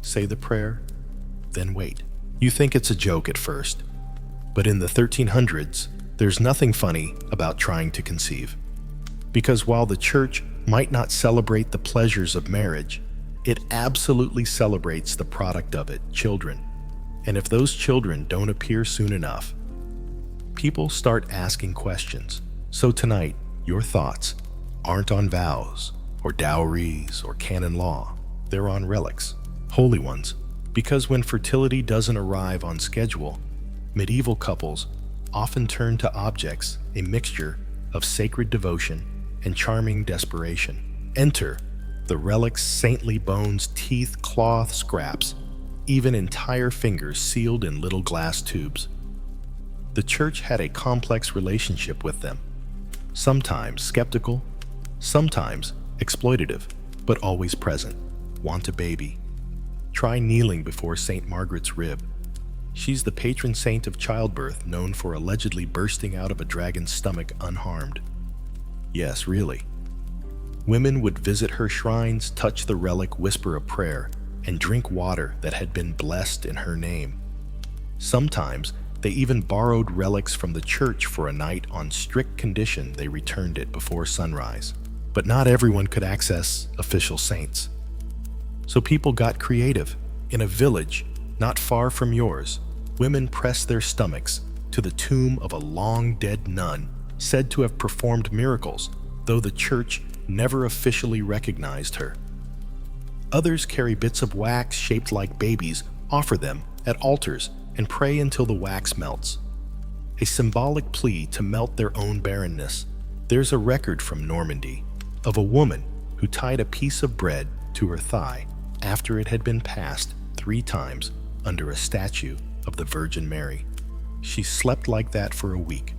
Say the prayer, then wait. You think it's a joke at first, but in the 1300s, there's nothing funny about trying to conceive. Because while the church might not celebrate the pleasures of marriage, it absolutely celebrates the product of it, children. And if those children don't appear soon enough, people start asking questions. So tonight, your thoughts aren't on vows, or dowries, or canon law. They're on relics, holy ones. Because when fertility doesn't arrive on schedule, medieval couples often turn to objects, a mixture of sacred devotion and charming desperation. Enter the relics, saintly bones, teeth, cloth, scraps, even entire fingers sealed in little glass tubes. The church had a complex relationship with them, sometimes skeptical, sometimes exploitative, but always present. Want a baby? Try kneeling before St. Margaret's rib. She's the patron saint of childbirth, known for allegedly bursting out of a dragon's stomach unharmed. Yes, really. Women would visit her shrines, touch the relic, whisper a prayer, and drink water that had been blessed in her name. Sometimes they even borrowed relics from the church for a night on strict condition they returned it before sunrise. But not everyone could access official saints. So people got creative. In a village not far from yours, women pressed their stomachs to the tomb of a long-dead nun said to have performed miracles, though the church never officially recognized her. Others carry bits of wax shaped like babies, offer them at altars, and pray until the wax melts. A symbolic plea to melt their own barrenness. There's a record from Normandy of a woman who tied a piece of bread to her thigh after it had been passed 3 times under a statue of the Virgin Mary. She slept like that for a week.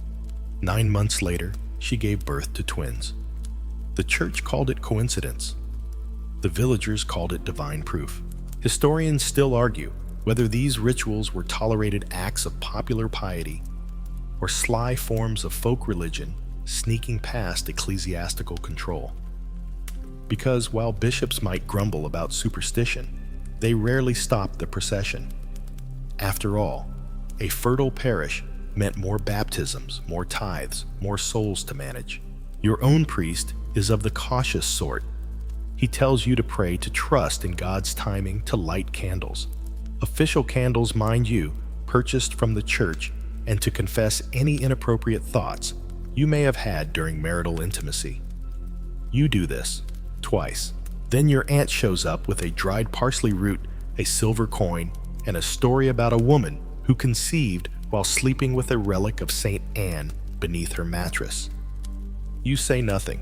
9 months later, she gave birth to twins. The church called it coincidence. The villagers called it divine proof. Historians still argue whether these rituals were tolerated acts of popular piety or sly forms of folk religion sneaking past ecclesiastical control. Because while bishops might grumble about superstition, they rarely stopped the procession. After all, a fertile parish meant more baptisms, more tithes, more souls to manage. Your own priest is of the cautious sort. He tells you to pray, to trust in God's timing, to light candles. Official candles, mind you, purchased from the church, and to confess any inappropriate thoughts you may have had during marital intimacy. You do this twice. Then your aunt shows up with a dried parsley root, a silver coin, and a story about a woman who conceived while sleeping with a relic of St. Anne beneath her mattress. You say nothing,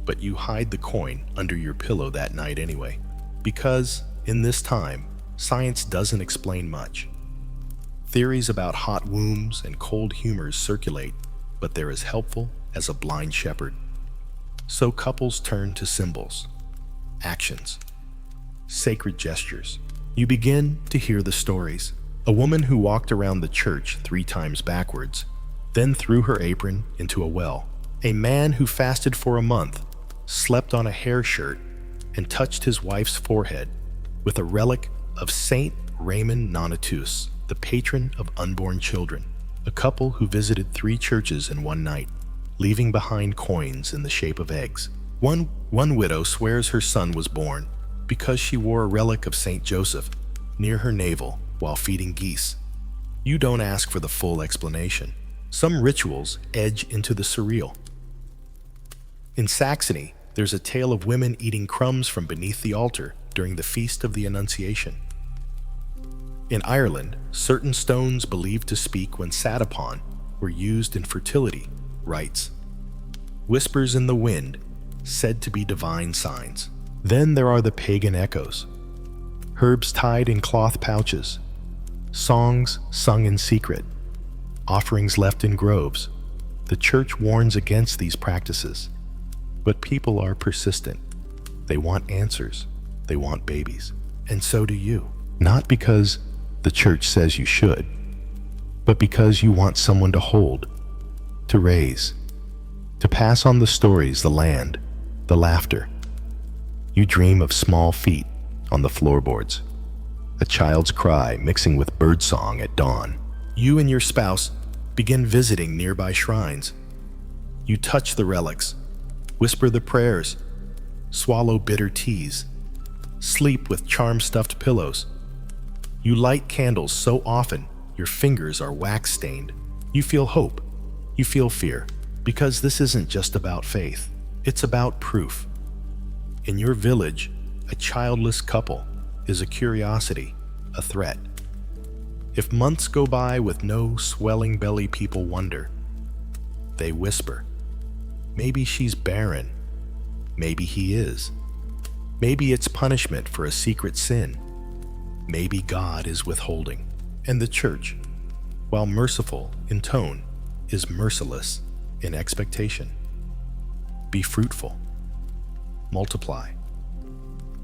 but you hide the coin under your pillow that night anyway, because in this time, science doesn't explain much. Theories about hot wombs and cold humors circulate, but they're as helpful as a blind shepherd. So couples turn to symbols, actions, sacred gestures. You begin to hear the stories. A woman who walked around the church 3 times backwards, then threw her apron into a well. A man who fasted for a month, slept on a hair shirt, and touched his wife's forehead with a relic of Saint Raymond Nonatus, the patron of unborn children. A couple who visited 3 churches in one night, leaving behind coins in the shape of eggs. One widow swears her son was born because she wore a relic of Saint Joseph near her navel while feeding geese. You don't ask for the full explanation. Some rituals edge into the surreal. In Saxony, there's a tale of women eating crumbs from beneath the altar during the Feast of the Annunciation. In Ireland, certain stones believed to speak when sat upon were used in fertility rites. Whispers in the wind, said to be divine signs. Then there are the pagan echoes. Herbs tied in cloth pouches, songs sung in secret, offerings left in groves. The church warns against these practices, but people are persistent. They want answers. They want babies. And so do you. Not because the church says you should, but because you want someone to hold, to raise, to pass on the stories, the land, the laughter. You dream of small feet on the floorboards, a child's cry mixing with birdsong at dawn. You and your spouse begin visiting nearby shrines. You touch the relics, whisper the prayers, swallow bitter teas, sleep with charm-stuffed pillows. You light candles so often your fingers are wax-stained. You feel hope. You feel fear. Because this isn't just about faith. It's about proof. In your village, a childless couple is a curiosity, a threat. If months go by with no swelling belly, people wonder. They whisper, maybe she's barren. Maybe he is. Maybe it's punishment for a secret sin. Maybe God is withholding. And the church, while merciful in tone, is merciless in expectation. Be fruitful. Multiply.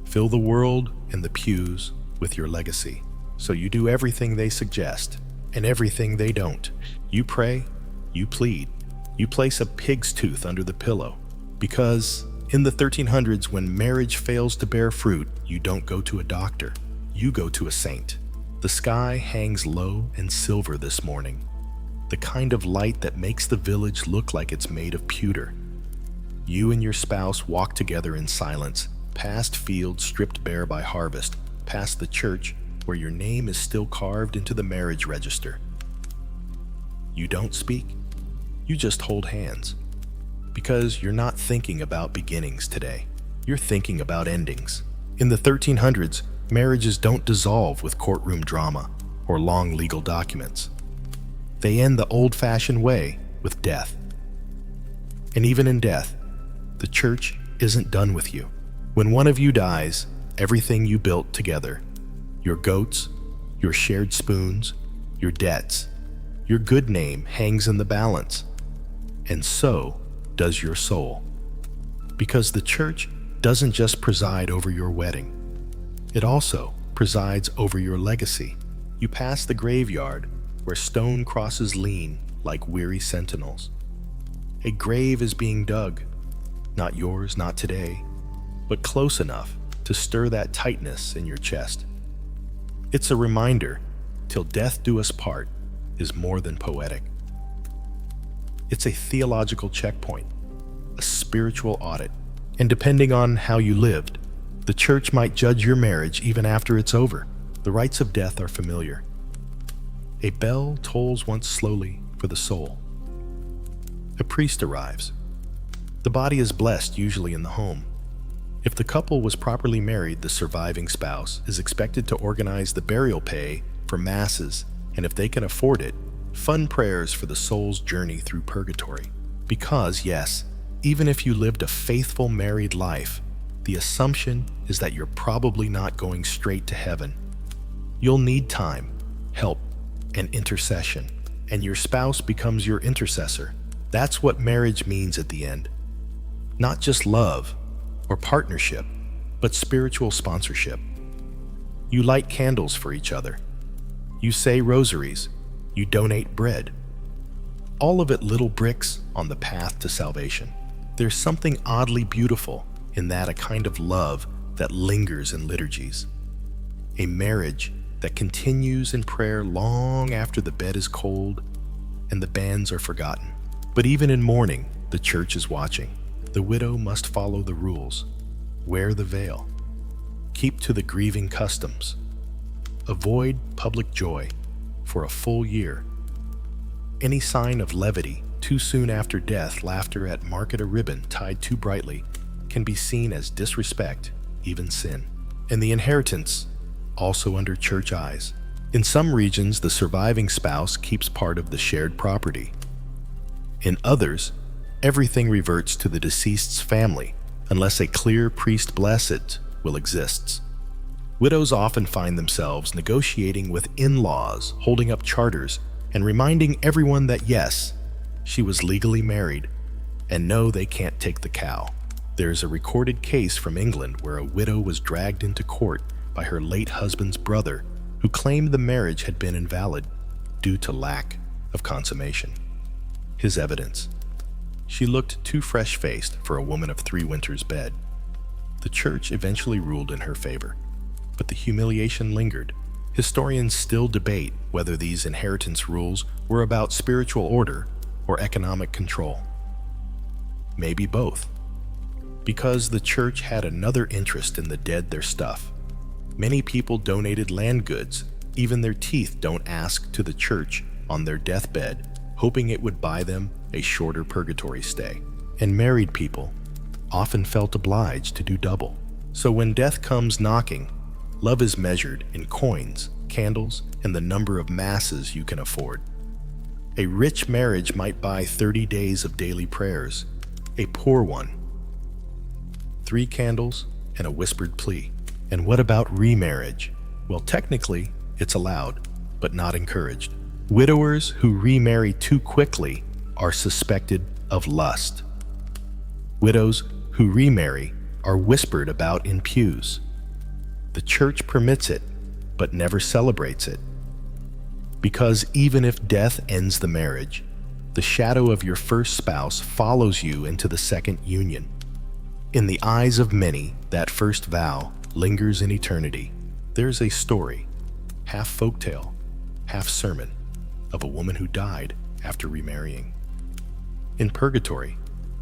Fill the world and the pews with your legacy. So you do everything they suggest and everything they don't. You pray, you plead, you place a pig's tooth under the pillow. Because in the 1300s, when marriage fails to bear fruit, you don't go to a doctor. You go to a saint. The sky hangs low and silver this morning, the kind of light that makes the village look like it's made of pewter. You and your spouse walk together in silence, past fields stripped bare by harvest, past the church where your name is still carved into the marriage register. You don't speak, you just hold hands. Because you're not thinking about beginnings today. You're thinking about endings. In the 1300s, marriages don't dissolve with courtroom drama or long legal documents. They end the old-fashioned way with death. And even in death, the church isn't done with you. When one of you dies, everything you built together, your goats, your shared spoons, your debts, your good name hangs in the balance. And so does your soul. Because the church doesn't just preside over your wedding. It also presides over your legacy. You pass the graveyard where stone crosses lean like weary sentinels. A grave is being dug, not yours, not today, but close enough to stir that tightness in your chest. It's a reminder, till death do us part is more than poetic. It's a theological checkpoint, a spiritual audit, and depending on how you lived, the church might judge your marriage even after it's over. The rites of death are familiar. A bell tolls once slowly for the soul. A priest arrives. The body is blessed, usually in the home. If the couple was properly married, the surviving spouse is expected to organize the burial pay for masses, and if they can afford it, fund prayers for the soul's journey through purgatory. Because, yes, even if you lived a faithful married life, the assumption is that you're probably not going straight to heaven. You'll need time, help, and intercession, and your spouse becomes your intercessor. That's what marriage means at the end. Not just love or partnership, but spiritual sponsorship. You light candles for each other. You say rosaries. You donate bread. All of it little bricks on the path to salvation. There's something oddly beautiful in that, a kind of love that lingers in liturgies. A marriage that continues in prayer long after the bed is cold and the banns are forgotten. But even in mourning, the church is watching. The widow must follow the rules. Wear the veil. Keep to the grieving customs. Avoid public joy for a full year. Any sign of levity too soon after death, laughter at market, a ribbon tied too brightly, can be seen as disrespect, even sin. And the inheritance, also under church eyes. In some regions, the surviving spouse keeps part of the shared property. In others, everything reverts to the deceased's family, unless a clear priest blessed will exist. Widows often find themselves negotiating with in-laws, holding up charters, and reminding everyone that yes, she was legally married, and no, they can't take the cow. There's a recorded case from England where a widow was dragged into court by her late husband's brother, who claimed the marriage had been invalid due to lack of consummation. His evidence: she looked too fresh-faced for a woman of 3 winters' bed. The church eventually ruled in her favor, but the humiliation lingered. Historians still debate whether these inheritance rules were about spiritual order or economic control. Maybe both. Because the church had another interest in the dead, their stuff. Many people donated land goods, even their teeth don't ask, to the church on their deathbed, hoping it would buy them a shorter purgatory stay. And married people often felt obliged to do double. So when death comes knocking, love is measured in coins, candles, and the number of masses you can afford. A rich marriage might buy 30 days of daily prayers. A poor one, 3 candles and a whispered plea. And what about remarriage? Well, technically, it's allowed, but not encouraged. Widowers who remarry too quickly are suspected of lust. Widows who remarry are whispered about in pews. The church permits it, but never celebrates it. Because even if death ends the marriage, the shadow of your first spouse follows you into the second union. In the eyes of many, that first vow lingers in eternity. There's a story, half folktale, half sermon, of a woman who died after remarrying. In purgatory,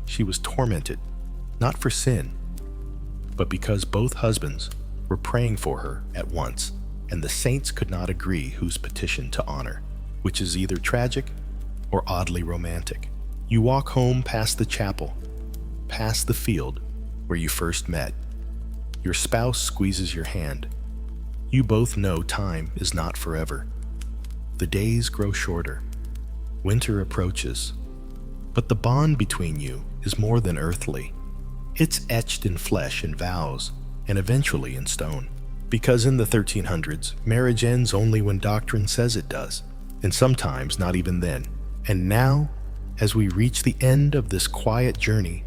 she was tormented, not for sin, but because both husbands were praying for her at once, and the saints could not agree whose petition to honor, which is either tragic or oddly romantic. You walk home past the chapel, past the field where you first met. Your spouse squeezes your hand. You both know time is not forever. The days grow shorter. Winter approaches. But the bond between you is more than earthly. It's etched in flesh and vows, and eventually in stone. Because in the 1300s, marriage ends only when doctrine says it does, and sometimes not even then. And now, as we reach the end of this quiet journey,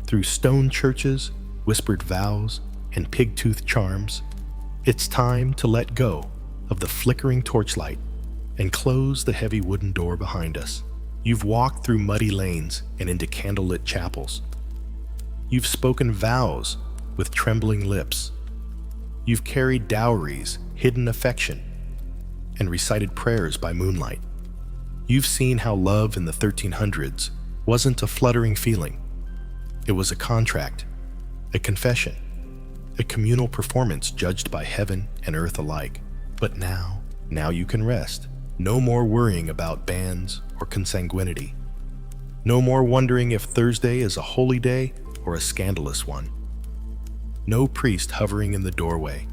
through stone churches, whispered vows, and pig-tooth charms, it's time to let go of the flickering torchlight and close the heavy wooden door behind us. You've walked through muddy lanes and into candlelit chapels. You've spoken vows with trembling lips. You've carried dowries, hidden affection, and recited prayers by moonlight. You've seen how love in the 1300s wasn't a fluttering feeling. It was a contract, a confession, a communal performance judged by heaven and earth alike. But now you can rest. No more worrying about bans or consanguinity. No more wondering if Thursday is a holy day or a scandalous one. No priest hovering in the doorway.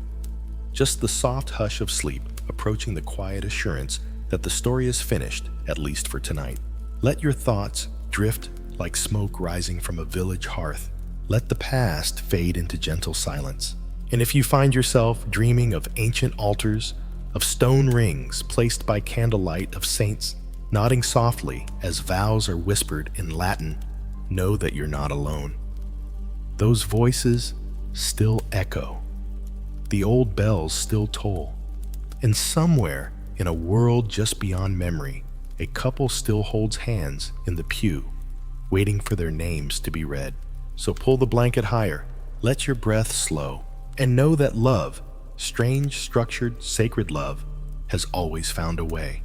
Just the soft hush of sleep approaching the quiet assurance that the story is finished, at least for tonight. Let your thoughts drift like smoke rising from a village hearth. Let the past fade into gentle silence. And if you find yourself dreaming of ancient altars, of stone rings placed by candlelight, of saints nodding softly as vows are whispered in Latin, know that you're not alone. Those voices still echo. The old bells still toll. And somewhere in a world just beyond memory, a couple still holds hands in the pew, waiting for their names to be read. So pull the blanket higher, let your breath slow, and know that love, strange, structured, sacred love, has always found a way.